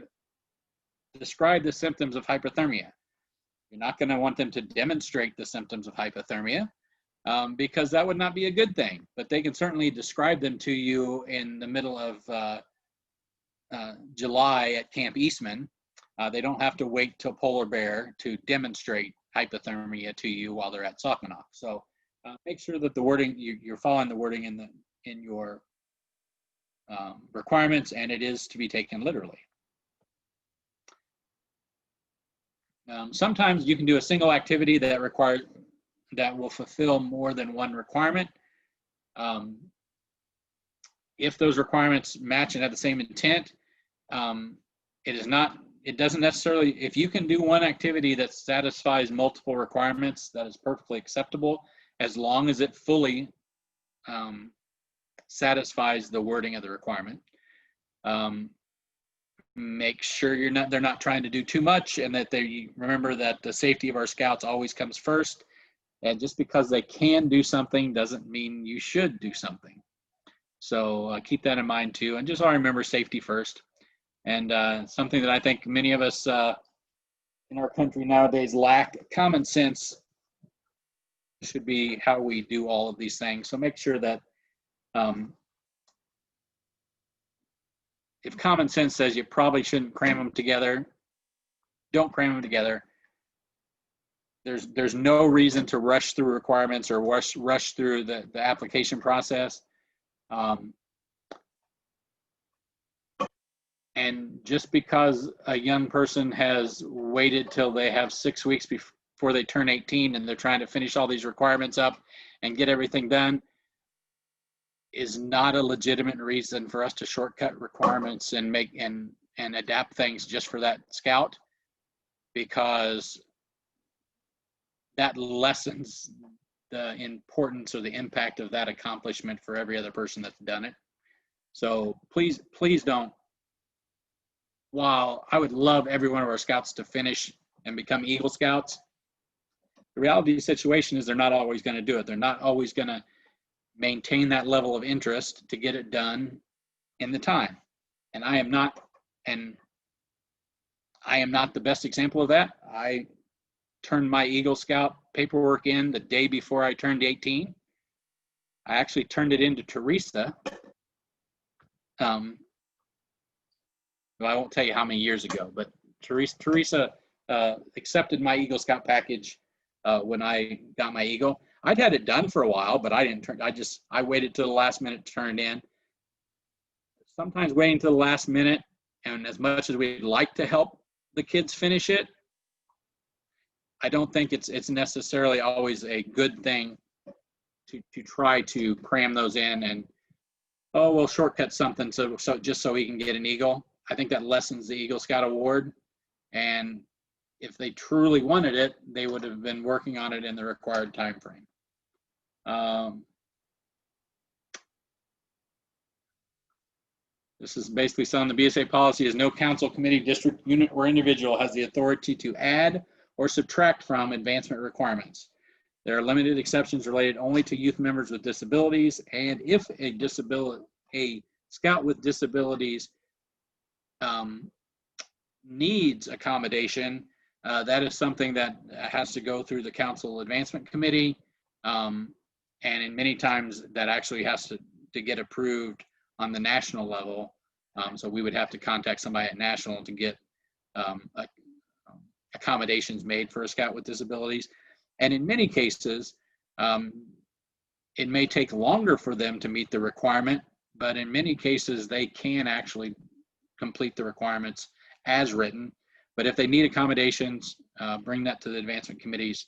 the symptoms of hypothermia. You're not going to want them to demonstrate the symptoms of hypothermia because that would not be a good thing. But they can certainly describe them to you in the middle of July at Camp Eastman. They don't have to wait till Polar Bear to demonstrate hypothermia to you while they're at Sockmanock. So make sure that the wording, you're following the wording in your requirements, and it is to be taken literally. Sometimes you can do a single activity that will fulfill more than one requirement. If those requirements match and have the same intent, it doesn't necessarily, if you can do one activity that satisfies multiple requirements, that is perfectly acceptable, as long as it fully satisfies the wording of the requirement. Make sure they're not trying to do too much, and that they remember that the safety of our scouts always comes first. And just because they can do something doesn't mean you should do something. So keep that in mind too. And just always remember safety first. And something that I think many of us in our country nowadays lack, common sense should be how we do all of these things. So make sure that if common sense says you probably shouldn't cram them together, don't cram them together. There's no reason to rush through requirements or rush through the application process. And just because a young person has waited till they have 6 weeks before they turn 18 and they're trying to finish all these requirements up and get everything done is not a legitimate reason for us to shortcut requirements and make and adapt things just for that scout, because that lessens the importance or the impact of that accomplishment for every other person that's done it. So please don't, while I would love every one of our scouts to finish and become Eagle Scouts, the reality of the situation is they're not always going to do it. They're not always going to maintain that level of interest to get it done in the time. And I am not, and I am not the best example of that. I turned my Eagle Scout paperwork in the day before I turned 18. I actually turned it into Teresa. Well, I won't tell you how many years ago, but Teresa accepted my Eagle Scout package when I got my Eagle. I'd had it done for a while, but I didn't turn. I waited till the last minute to turn it in. Sometimes waiting till the last minute, and as much as we'd like to help the kids finish it, I don't think it's necessarily always a good thing to try to cram those in and, oh, we'll shortcut something so just so he can get an Eagle. I think that lessens the Eagle Scout Award. And if they truly wanted it, they would have been working on it in the required time frame. This is basically saying the BSA policy is no council, committee, district, unit, or individual has the authority to add or subtract from advancement requirements. There are limited exceptions related only to youth members with disabilities, and if a scout with disabilities needs accommodation, that is something that has to go through the council advancement committee, and in many times that actually has to get approved on the national level. So we would have to contact somebody at national to get accommodations made for a scout with disabilities. And in many cases, it may take longer for them to meet the requirement, but in many cases, they can actually complete the requirements as written. But if they need accommodations, bring that to the advancement committee's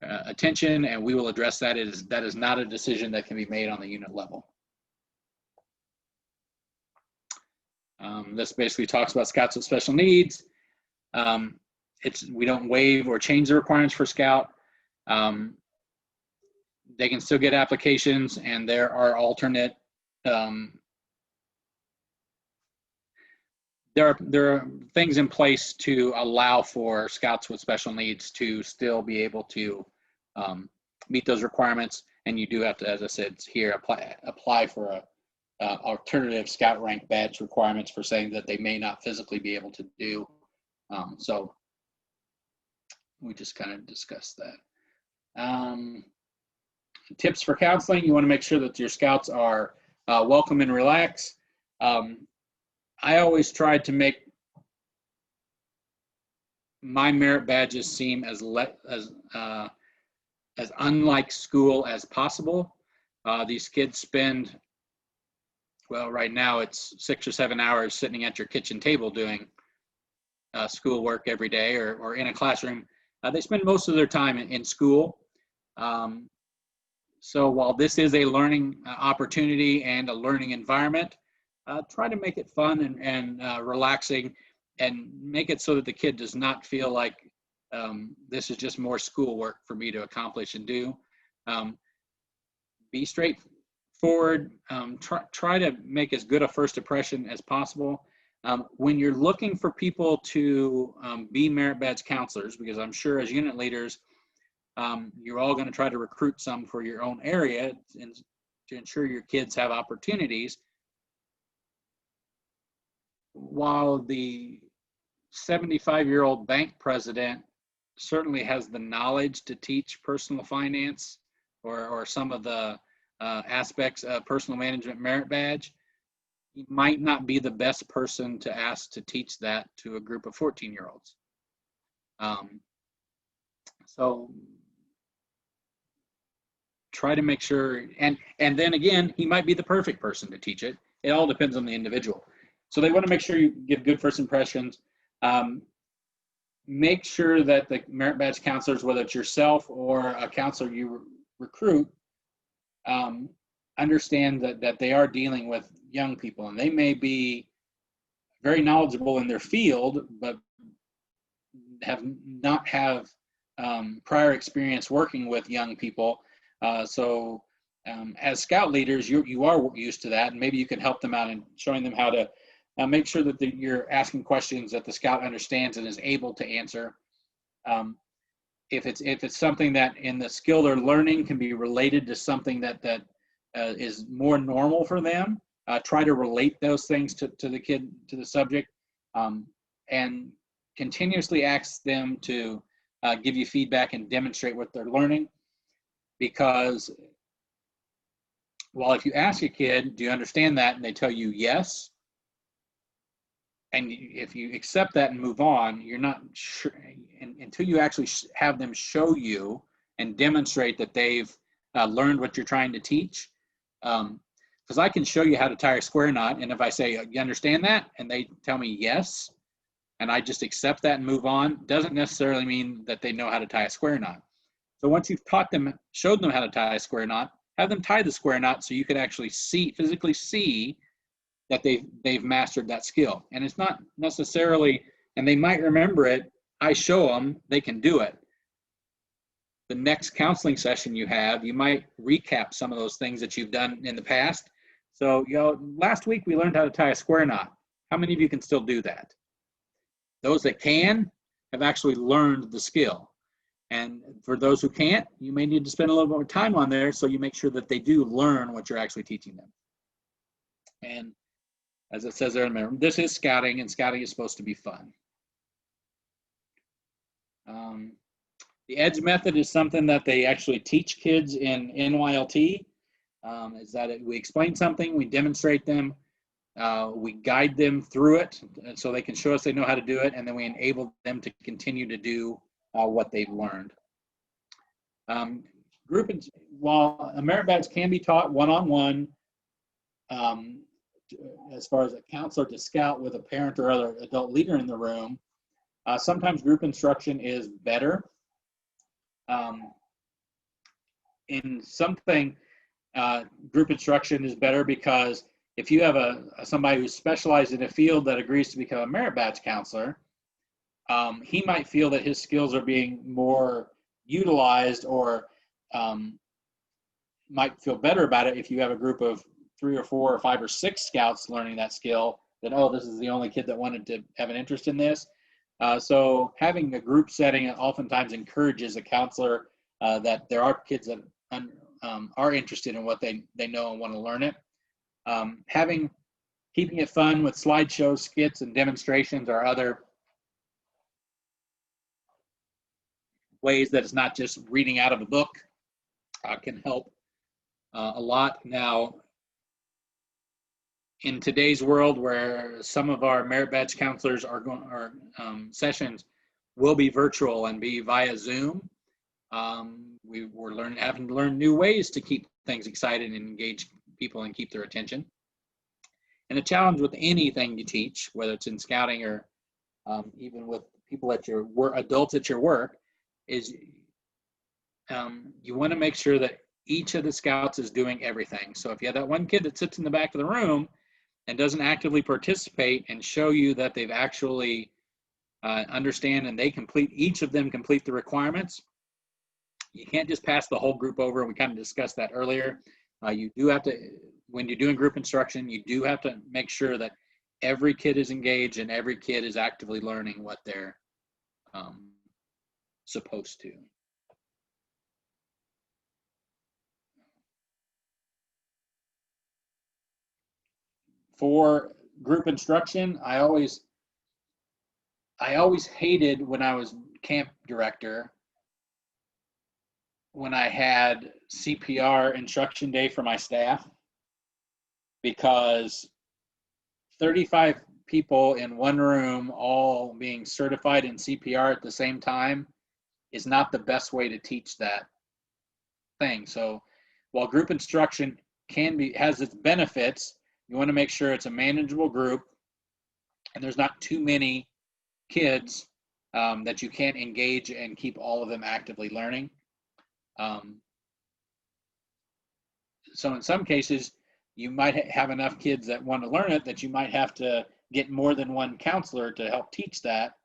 attention, and we will address that. That is not a decision that can be made on the unit level. This basically talks about scouts with special needs. We don't waive or change the requirements for scout. They can still get applications, and there are alternate. There are things in place to allow for scouts with special needs to still be able to meet those requirements. And you do have to, as I said here, apply for a alternative scout rank badge requirements for saying that they may not physically be able to do. So we just kind of discussed that. Tips for counseling: you want to make sure that your scouts are welcome and relaxed. I always tried to make my merit badges seem as unlike school as possible. These kids spend, well, right now it's 6 or 7 hours sitting at your kitchen table doing schoolwork every day, or in a classroom. They spend most of their time in school. So while this is a learning opportunity and a learning environment, try to make it fun and relaxing, and make it so that the kid does not feel like this is just more schoolwork for me to accomplish and do. Be straightforward. Try to make as good a first impression as possible. When you're looking for people to be merit badge counselors, because I'm sure as unit leaders, you're all going to try to recruit some for your own area and to ensure your kids have opportunities. While the 75-year-old bank president certainly has the knowledge to teach personal finance or some of the aspects of personal management merit badge, he might not be the best person to ask to teach that to a group of 14-year-olds. So try to make sure, and then again, he might be the perfect person to teach it. It all depends on the individual. So they want to make sure you give good first impressions. Make sure that the merit badge counselors, whether it's yourself or a counselor you recruit, understand that they are dealing with young people, and they may be very knowledgeable in their field, but have prior experience working with young people. So as scout leaders, you are used to that, and maybe you can help them out in showing them how to make sure that you're asking questions that the scout understands and is able to answer. If it's something that in the skill they're learning can be related to something that is more normal for them, try to relate those things to the kid, to the subject, and continuously ask them to give you feedback and demonstrate what they're learning. Because while if you ask a kid, do you understand that? And they tell you yes, and if you accept that and move on, you're not sure until you actually have them show you and demonstrate that they've learned what you're trying to teach. Because I can show you how to tie a square knot, and if I say, you understand that? And they tell me yes, and I just accept that and move on, doesn't necessarily mean that they know how to tie a square knot. So once you've taught them, showed them how to tie a square knot, have them tie the square knot so you can actually physically see that they've mastered that skill. And it's not necessarily, and they might remember it, I show them, they can do it. The next counseling session you have, you might recap some of those things that you've done in the past. So, last week we learned how to tie a square knot. How many of you can still do that? Those that can have actually learned the skill. And for those who can't, you may need to spend a little more time on there so you make sure that they do learn what you're actually teaching them. And as it says there, this is scouting, and scouting is supposed to be fun. The EDGE method is something that they actually teach kids in NYLT. Is that we explain something, we demonstrate them, we guide them through it so they can show us they know how to do it, and then we enable them to continue to do what they've learned. While a merit badge can be taught one-on-one, as far as a counselor to scout with a parent or other adult leader in the room, sometimes group instruction is better. In something, group instruction is better because if you have somebody who's specialized in a field that agrees to become a merit badge counselor, he might feel that his skills are being more utilized, or might feel better about it if you have a group of 3 or 4 or 5 or 6 scouts learning that skill, then, oh, this is the only kid that wanted to have an interest in this. So having a group setting oftentimes encourages a counselor that there are kids that are interested in what they know and want to learn it. Keeping it fun with slideshows, skits, and demonstrations are other ways that it's not just reading out of a book can help a lot. Now, in today's world, where some of our merit badge counselors sessions will be virtual and be via Zoom, we're having to learn new ways to keep things excited and engage people and keep their attention. And the challenge with anything you teach, whether it's in scouting or even with people at your work, adults at your work, is you want to make sure that each of the scouts is doing everything. So if you have that one kid that sits in the back of the room and doesn't actively participate and show you that they've actually understand and each of them complete the requirements, you can't just pass the whole group over. We kind of discussed that earlier. You do have to, when you're doing group instruction, you do have to make sure that every kid is engaged and every kid is actively learning what they're supposed to. For group instruction, I always hated when I was camp director when I had CPR instruction day for my staff, because 35 people in one room all being certified in CPR at the same time is not the best way to teach that thing. So while group instruction has its benefits, you want to make sure it's a manageable group and there's not too many kids that you can't engage and keep all of them actively learning. So in some cases, you might have enough kids that want to learn it that you might have to get more than one counselor to help teach that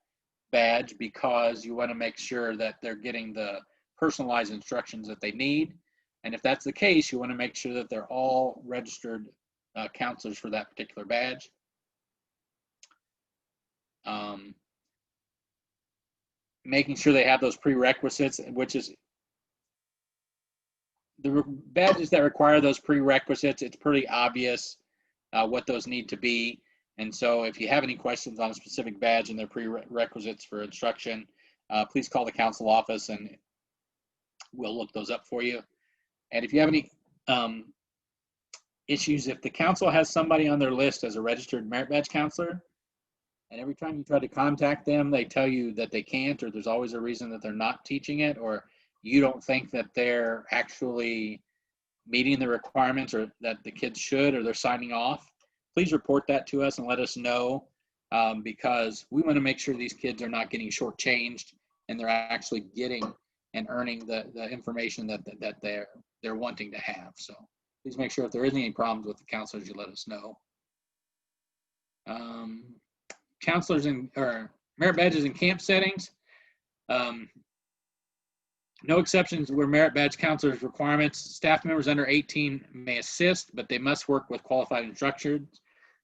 badge, because you want to make sure that they're getting the personalized instructions that they need. And if that's the case, you want to make sure that they're all registered counselors for that particular badge. Making sure they have those prerequisites, which is the badges that require those prerequisites. It's pretty obvious what those need to be. And so if you have any questions on a specific badge and their prerequisites for instruction, please call the council office and we'll look those up for you. And if you have any issues, if the council has somebody on their list as a registered merit badge counselor, and every time you try to contact them, they tell you that they can't, or there's always a reason that they're not teaching it, or you don't think that they're actually meeting the requirements or that the kids should, or they're signing off, please report that to us and let us know, because we want to make sure these kids are not getting shortchanged and they're actually getting and earning the information that they're wanting to have. So please make sure if there is any problems with the counselors, you let us know. Counselors or merit badges in camp settings. No exceptions where merit badge counselors requirements. Staff members under 18 may assist, but they must work with qualified instructors.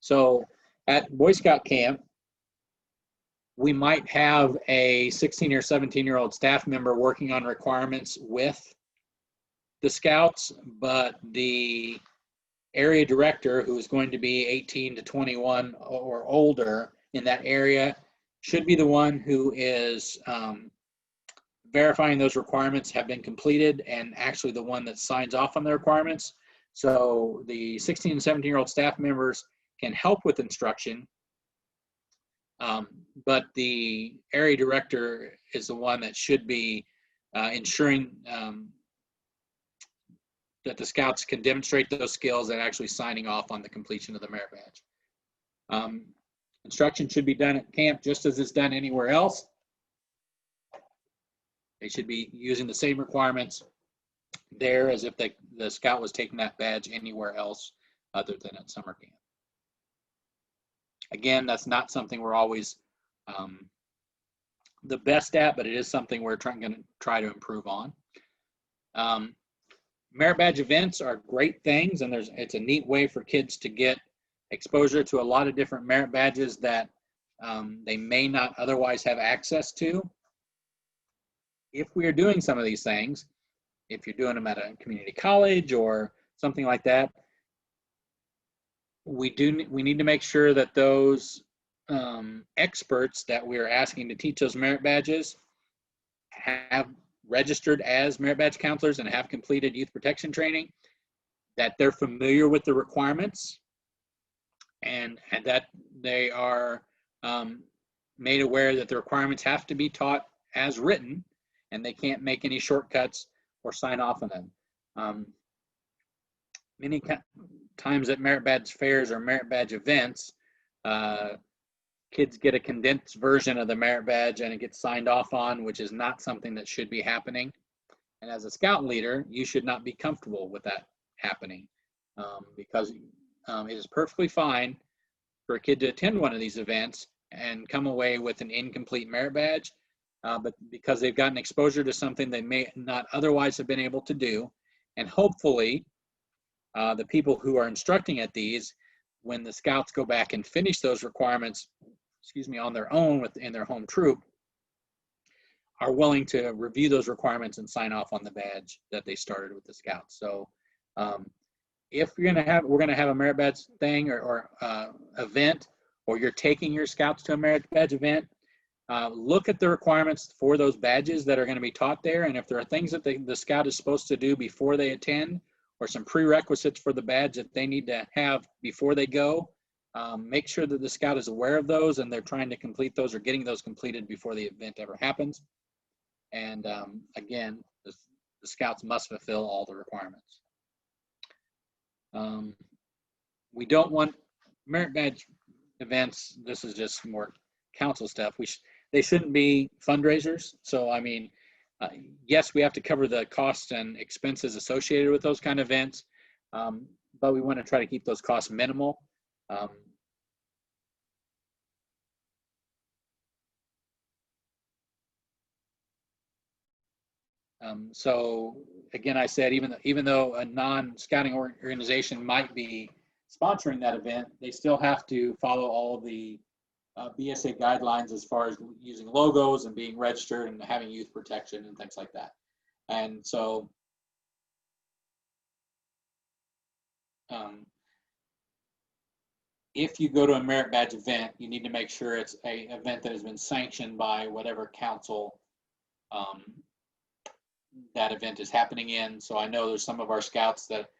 So at Boy Scout camp, we might have a 16 or 17-year-old staff member working on requirements with the scouts, but the area director, who is going to be 18 to 21 or older in that area, should be the one who is verifying those requirements have been completed and actually the one that signs off on the requirements. So the 16 and 17-year-old staff members can help with instruction, but the area director is the one that should be ensuring that the scouts can demonstrate those skills and actually signing off on the completion of the merit badge. Instruction should be done at camp just as it's done anywhere else. They should be using the same requirements there as if the scout was taking that badge anywhere else other than at summer camp. Again, that's not something we're always the best at, but it is something we're going to try to improve on. Merit badge events are great things, and it's a neat way for kids to get exposure to a lot of different merit badges that they may not otherwise have access to. If we are doing some of these things, if you're doing them at a community college or something like that, we need to make sure that those experts that we're asking to teach those merit badges have registered as merit badge counselors and have completed youth protection training, that they're familiar with the requirements, and that they are made aware that the requirements have to be taught as written, and they can't make any shortcuts or sign off on them. Many times at merit badge fairs or merit badge events, kids get a condensed version of the merit badge and it gets signed off on, which is not something that should be happening. And as a scout leader, you should not be comfortable with that happening, because it is perfectly fine for a kid to attend one of these events and come away with an incomplete merit badge, but because they've gotten exposure to something they may not otherwise have been able to do. And hopefully the people who are instructing at these, when the scouts go back and finish those requirements, on their own within their home troop, are willing to review those requirements and sign off on the badge that they started with the scouts. So if we're going to have a merit badge thing or event, or you're taking your scouts to a merit badge event, look at the requirements for those badges that are going to be taught there. And if there are things that the scout is supposed to do before they attend, or some prerequisites for the badge that they need to have before they go, make sure that the scout is aware of those and they're trying to complete those or getting those completed before the event ever happens. And again, the scouts must fulfill all the requirements. We don't want merit badge events. This is just more council stuff. They shouldn't be fundraisers. So, I mean, yes, we have to cover the costs and expenses associated with those kind of events, but we want to try to keep those costs minimal. So again, I said, even though a non-scouting organization might be sponsoring that event, they still have to follow all of the BSA guidelines as far as using logos and being registered and having youth protection and things like that. And so if you go to a merit badge event, you need to make sure it's a event that has been sanctioned by whatever council that event is happening in. So I know there's some of our scouts that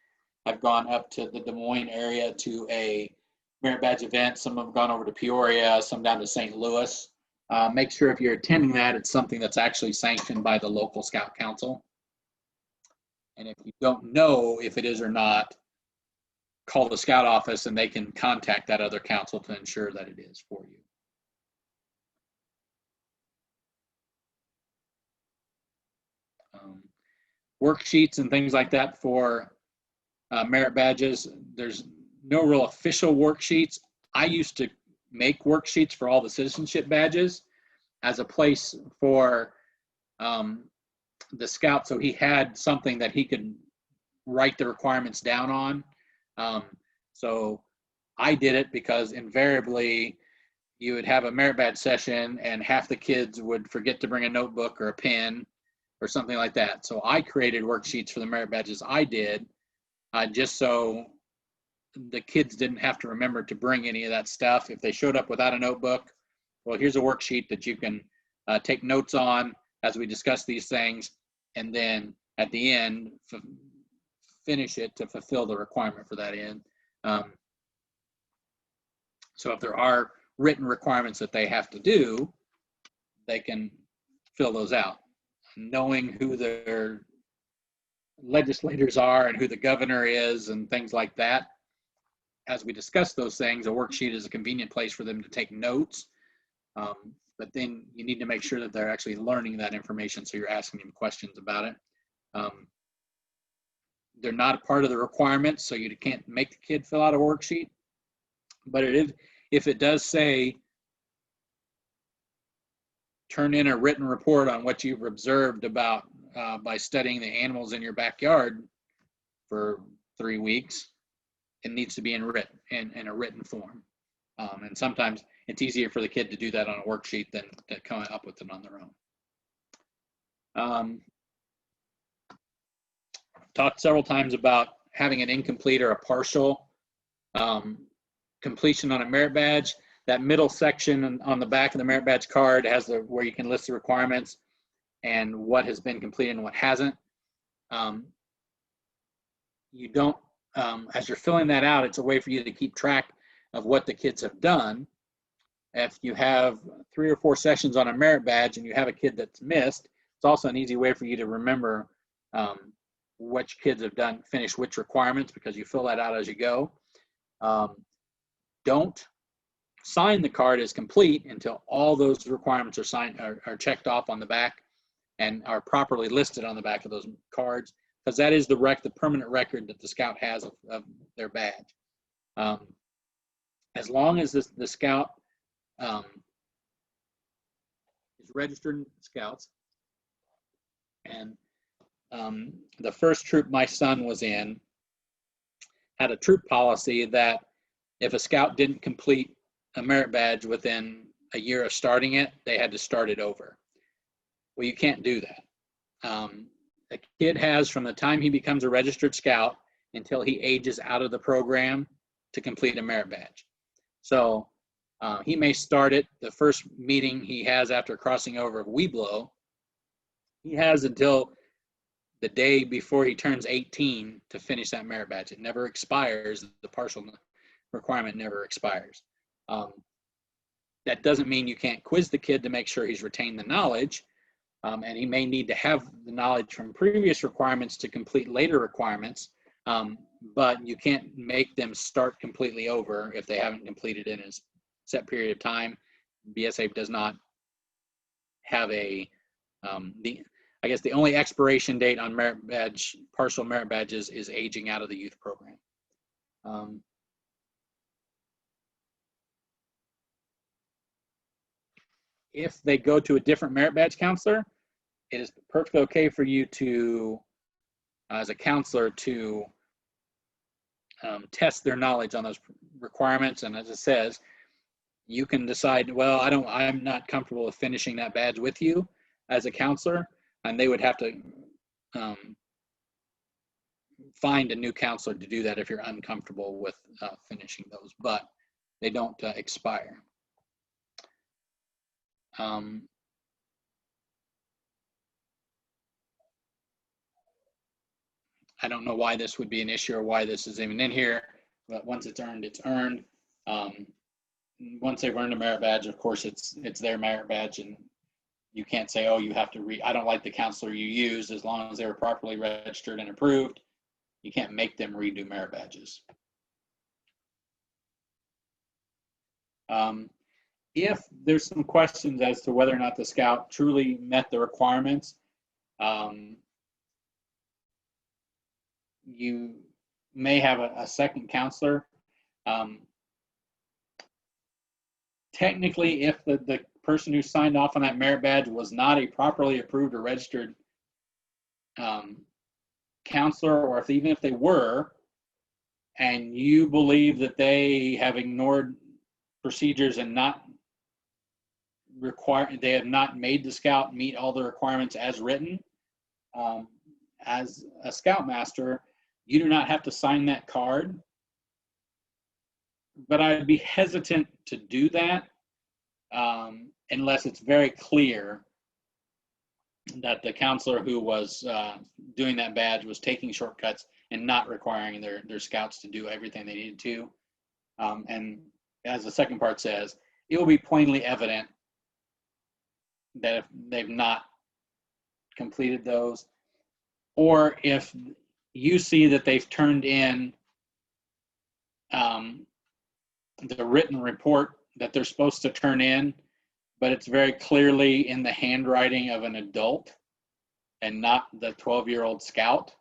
have gone up to the Des Moines area to a merit badge event. Some have gone over to Peoria, some down to St. Louis. Make sure if you're attending that, it's something that's actually sanctioned by the local Scout Council. And if you don't know if it is or not, call the Scout office and they can contact that other council to ensure that it is for you. Worksheets and things like that for merit badges. There's no real official worksheets. I used to make worksheets for all the citizenship badges as a place for the scout, so he had something that he could write the requirements down on. So I did it because invariably you would have a merit badge session and half the kids would forget to bring a notebook or a pen or something like that. So I created worksheets for the merit badges I did, just so the kids didn't have to remember to bring any of that stuff. If they showed up without a notebook, well, here's a worksheet that you can take notes on as we discuss these things, and then at the end, finish it to fulfill the requirement for that end. So if there are written requirements that they have to do, they can fill those out. Knowing who their legislators are and who the governor is and things like that, as we discuss those things, a worksheet is a convenient place for them to take notes. But then you need to make sure that they're actually learning that information, so you're asking them questions about it. They're not a part of the requirements, so you can't make the kid fill out a worksheet. But if it does say, turn in a written report on what you've observed about by studying the animals in your backyard for 3 weeks, it needs to be in a written form. And sometimes it's easier for the kid to do that on a worksheet than to come up with it on their own. Talked several times about having an incomplete or a partial completion on a merit badge. That middle section on the back of the merit badge card has where you can list the requirements and what has been completed and what hasn't. You don't, as you're filling that out, it's a way for you to keep track of what the kids have done. If you have 3 or 4 sessions on a merit badge and you have a kid that's missed, it's also an easy way for you to remember which kids have finished which requirements, because you fill that out as you go. Don't sign the card as complete until all those requirements are signed, are checked off on the back and are properly listed on the back of those cards, because that is the permanent record that the scout has of their badge. As long as the scout is registered scouts, and the first troop my son was in had a troop policy that if a scout didn't complete a merit badge within a year of starting it, they had to start it over. Well, you can't do that. A kid has, from the time he becomes a registered scout until he ages out of the program, to complete a merit badge. So he may start it the first meeting he has after crossing over of Weeblo. He has until the day before he turns 18 to finish that merit badge. It never expires. The partial requirement never expires. That doesn't mean you can't quiz the kid to make sure he's retained the knowledge, and he may need to have the knowledge from previous requirements to complete later requirements, but you can't make them start completely over if they haven't completed in a set period of time. BSA does not have I guess the only expiration date on merit badge, partial merit badges, is aging out of the youth program. If they go to a different merit badge counselor, it is perfectly okay for you to, as a counselor, to test their knowledge on those requirements. And as it says, you can decide, well, I'm not comfortable with finishing that badge with you as a counselor, and they would have to find a new counselor to do that if you're uncomfortable with finishing those. But they don't expire. I don't know why this would be an issue or why this is even in here, but once it's earned, it's earned. Once they've earned a merit badge, of course, it's their merit badge, and you can't say, oh, you have to I don't like the counselor you used. As long as they were properly registered and approved, you can't make them redo merit badges. If there's some questions as to whether or not the scout truly met the requirements, you may have a second counselor. Technically, if the person who signed off on that merit badge was not a properly approved or registered counselor, or even if they were, and you believe that they have ignored procedures and they have not made the scout meet all the requirements as written, as a scoutmaster, you do not have to sign that card. But I'd be hesitant to do that unless it's very clear that the counselor who was doing that badge was taking shortcuts and not requiring their scouts to do everything they needed to. And as the second part says, it will be plainly evident that if they've not completed those, or if you see that they've turned in the written report that they're supposed to turn in, but it's very clearly in the handwriting of an adult and not the 12-year-old scout,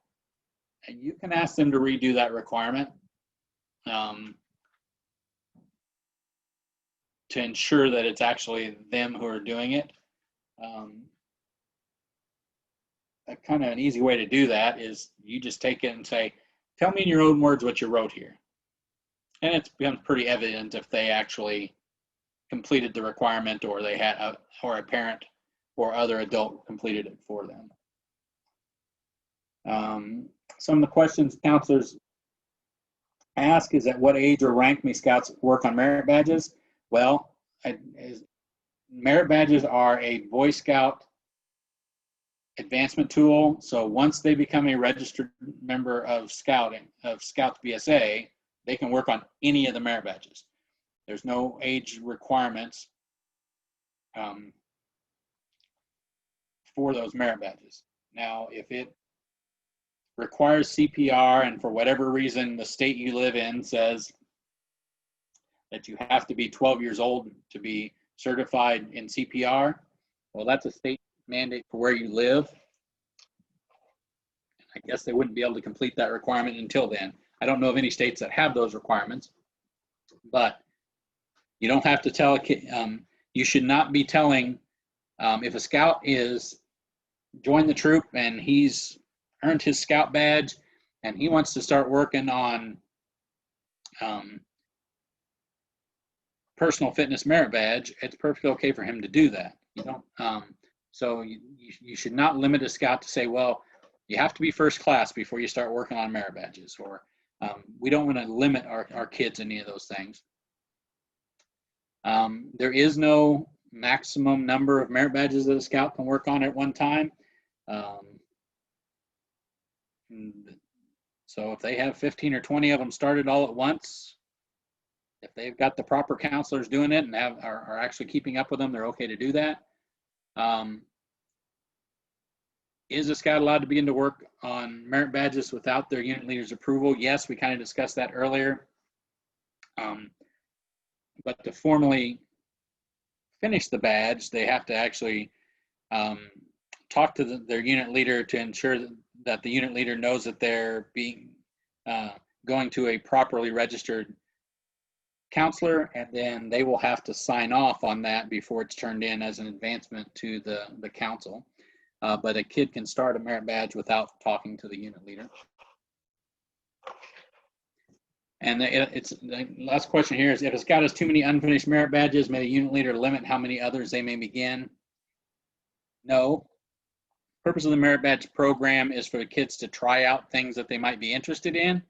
and you can ask them to redo that requirement to ensure that it's actually them who are doing it. Kind of an easy way to do that is you just take it and say, tell me in your own words what you wrote here. And it becomes pretty evident if they actually completed the requirement, or they had or a parent or other adult completed it for them. Some of the questions counselors ask is, at what age or rank may scouts work on merit badges? Well, merit badges are a Boy Scout advancement tool. So once they become a registered member of Scouts BSA, they can work on any of the merit badges. There's no age requirements for those merit badges. Now, if it requires CPR, and for whatever reason the state you live in says that you have to be 12 years old to be certified in CPR, well, that's a state mandate for where you live. I guess they wouldn't be able to complete that requirement until then. I don't know of any states that have those requirements, but you don't have to tell a kid. You should not be telling, if a scout is joined the troop and he's earned his scout badge and he wants to start working on personal fitness merit badge, it's perfectly okay for him to do that. You don't. So you should not limit a scout to say, well, you have to be first class before you start working on merit badges, or we don't want to limit our kids in any of those things. There is no maximum number of merit badges that a scout can work on at one time. So if they have 15 or 20 of them started all at once, if they've got the proper counselors doing it and are actually keeping up with them, they're okay to do that. Is a scout allowed to begin to work on merit badges without their unit leader's approval? Yes, we kind of discussed that earlier. But to formally finish the badge, they have to actually talk to their unit leader to ensure that the unit leader knows that they're going to a properly registered counselor, and then they will have to sign off on that before it's turned in as an advancement to the council. But a kid can start a merit badge without talking to the unit leader. And the last question here is, if a scout has too many unfinished merit badges, may the unit leader limit how many others they may begin? No. The purpose of the merit badge program is for the kids to try out things that they might be interested in.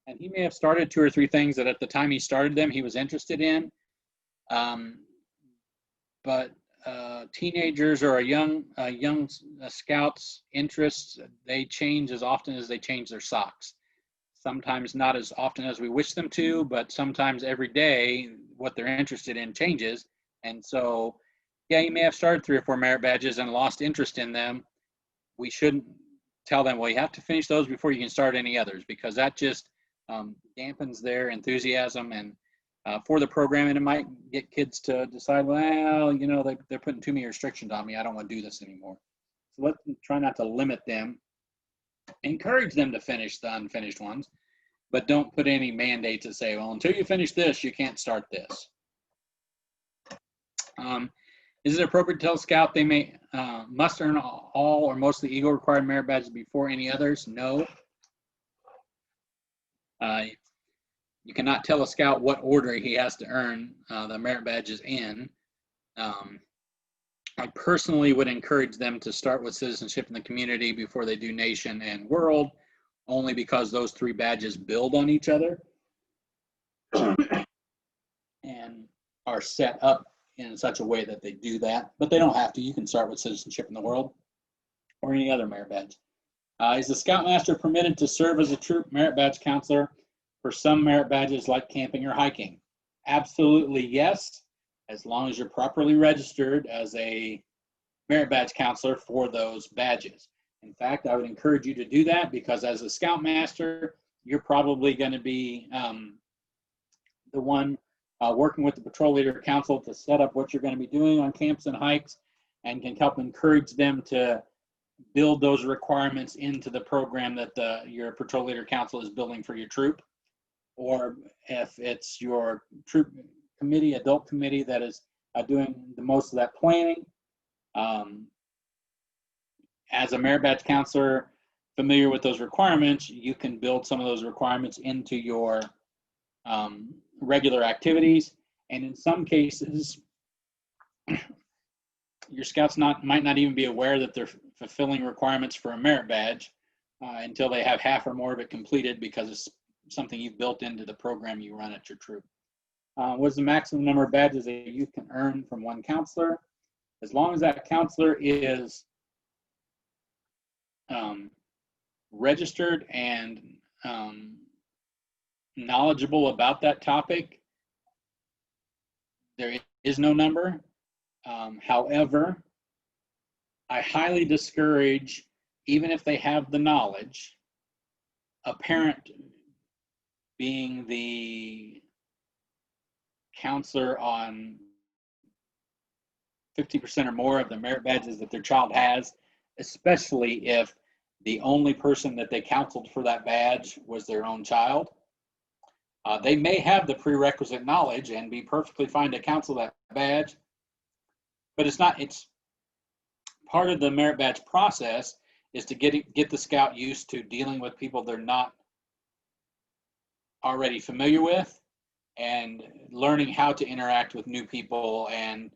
And he may have started 2 or 3 things that at the time he started them, he was interested in. But teenagers or young scouts' interests, they change as often as they change their socks. Sometimes not as often as we wish them to, but sometimes every day what they're interested in changes. And so, yeah, you may have started 3 or 4 merit badges and lost interest in them. We shouldn't tell them, well, you have to finish those before you can start any others, because that just dampens their enthusiasm and for the program, and it might get kids to decide, well, you know, they're putting too many restrictions on me. I don't want to do this anymore. So let's try not to limit them. Encourage them to finish the unfinished ones, but don't put any mandate to say, well, until you finish this, you can't start this. Is it appropriate to tell a scout they must earn all or most of the Eagle required merit badges before any others? No. You cannot tell a scout what order he has to earn the merit badges in. I personally would encourage them to start with citizenship in the community before they do nation and world, only because those 3 badges build on each other and are set up in such a way that they do that. But they don't have to. You can start with citizenship in the world or any other merit badge. Is the Scoutmaster permitted to serve as a troop merit badge counselor for some merit badges like camping or hiking? Absolutely yes, as long as you're properly registered as a merit badge counselor for those badges. In fact, I would encourage you to do that, because as a Scoutmaster, you're probably going to be the one working with the Patrol Leader Council to set up what you're going to be doing on camps and hikes, and can help encourage them to build those requirements into the program that your Patrol Leader Council is building for your troop. Or if it's your troop committee, adult committee, that is doing the most of that planning. As a merit badge counselor familiar with those requirements, you can build some of those requirements into your regular activities. And in some cases, your scouts might not even be aware that they're fulfilling requirements for a merit badge until they have half or more of it completed, because it's something you've built into the program you run at your troop. What's the maximum number of badges that you can earn from one counselor? As long as that counselor is registered and knowledgeable about that topic, there is no number. However, I highly discourage, even if they have the knowledge, a parent being the counselor on 50% or more of the merit badges that their child has, especially if the only person that they counseled for that badge was their own child. They may have the prerequisite knowledge and be perfectly fine to counsel that badge, but it's part of the merit badge process is to get the scout used to dealing with people they're not already familiar with, and learning how to interact with new people, and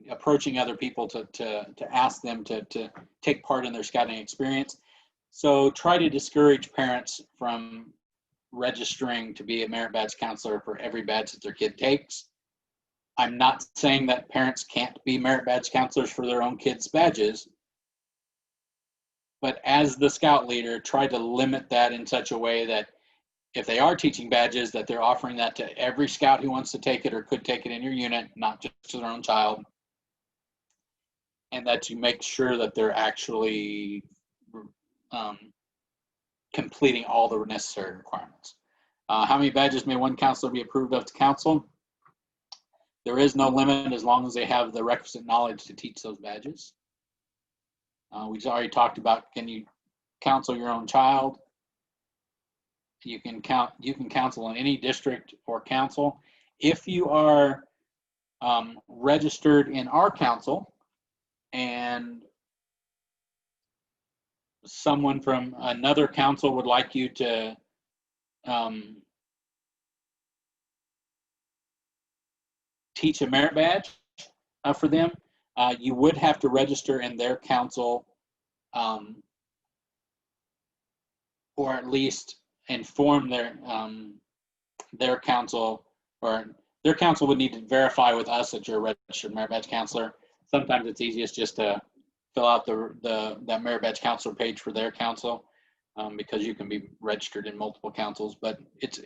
approaching other people to ask them to take part in their scouting experience. So try to discourage parents from registering to be a merit badge counselor for every badge that their kid takes. I'm not saying that parents can't be merit badge counselors for their own kids' badges, but as the scout leader, try to limit that in such a way that if they are teaching badges, that they're offering that to every scout who wants to take it or could take it in your unit, not just to their own child. And that you make sure that they're actually completing all the necessary requirements. How many badges may one counselor be approved of to counsel? There is no limit as long as they have the requisite knowledge to teach those badges. We've already talked about, can you counsel your own child? You can counsel in any district or council. If you are registered in our council and someone from another council would like you to teach a merit badge for them, you would have to register in their council, or at least inform their council, or their council would need to verify with us that you're a registered merit badge counselor. Sometimes it's easiest just to fill out that merit badge counselor page for their council, because you can be registered in multiple councils. But it's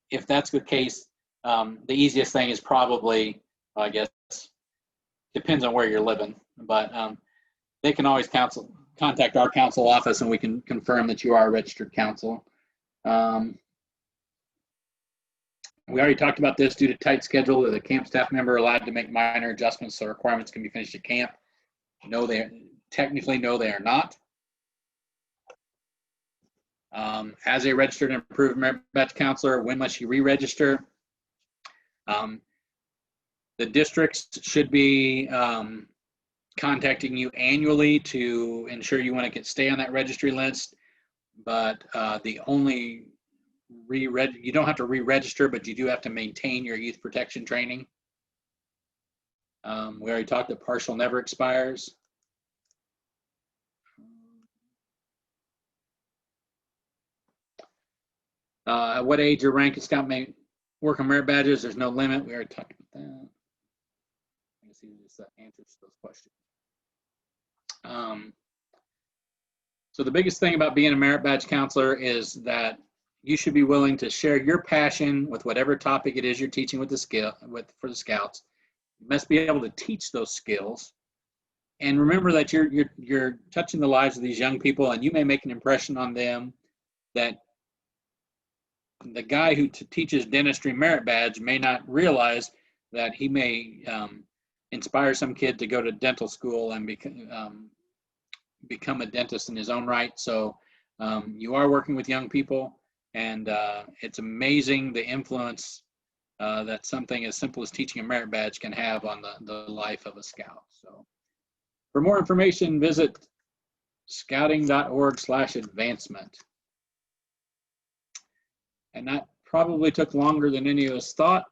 if that's the case, the easiest thing is probably, I guess, depends on where you're living, but they can always contact our council office and we can confirm that you are a registered council. We already talked about this. Due to tight schedule, the camp staff member allowed to make minor adjustments so requirements can be finished at camp. No, they are not. As a registered and approved merit badge counselor, when must you re-register? The districts should be contacting you annually to ensure you want to stay on that registry list. But you don't have to re-register, but you do have to maintain your youth protection training. We already talked that partial never expires. At what age or rank a scout may work on merit badges? There's no limit. We already talked about that. I guess this answers those questions. So the biggest thing about being a merit badge counselor is that you should be willing to share your passion with whatever topic it is you're teaching for the scouts. You must be able to teach those skills. And remember that you're touching the lives of these young people, and you may make an impression on them that the guy who teaches dentistry merit badge may not realize that he may inspire some kid to go to dental school and become a dentist in his own right. So you are working with young people, and it's amazing the influence that something as simple as teaching a merit badge can have on the life of a scout. So for more information, visit scouting.org/advancement. And that probably took longer than any of us thought.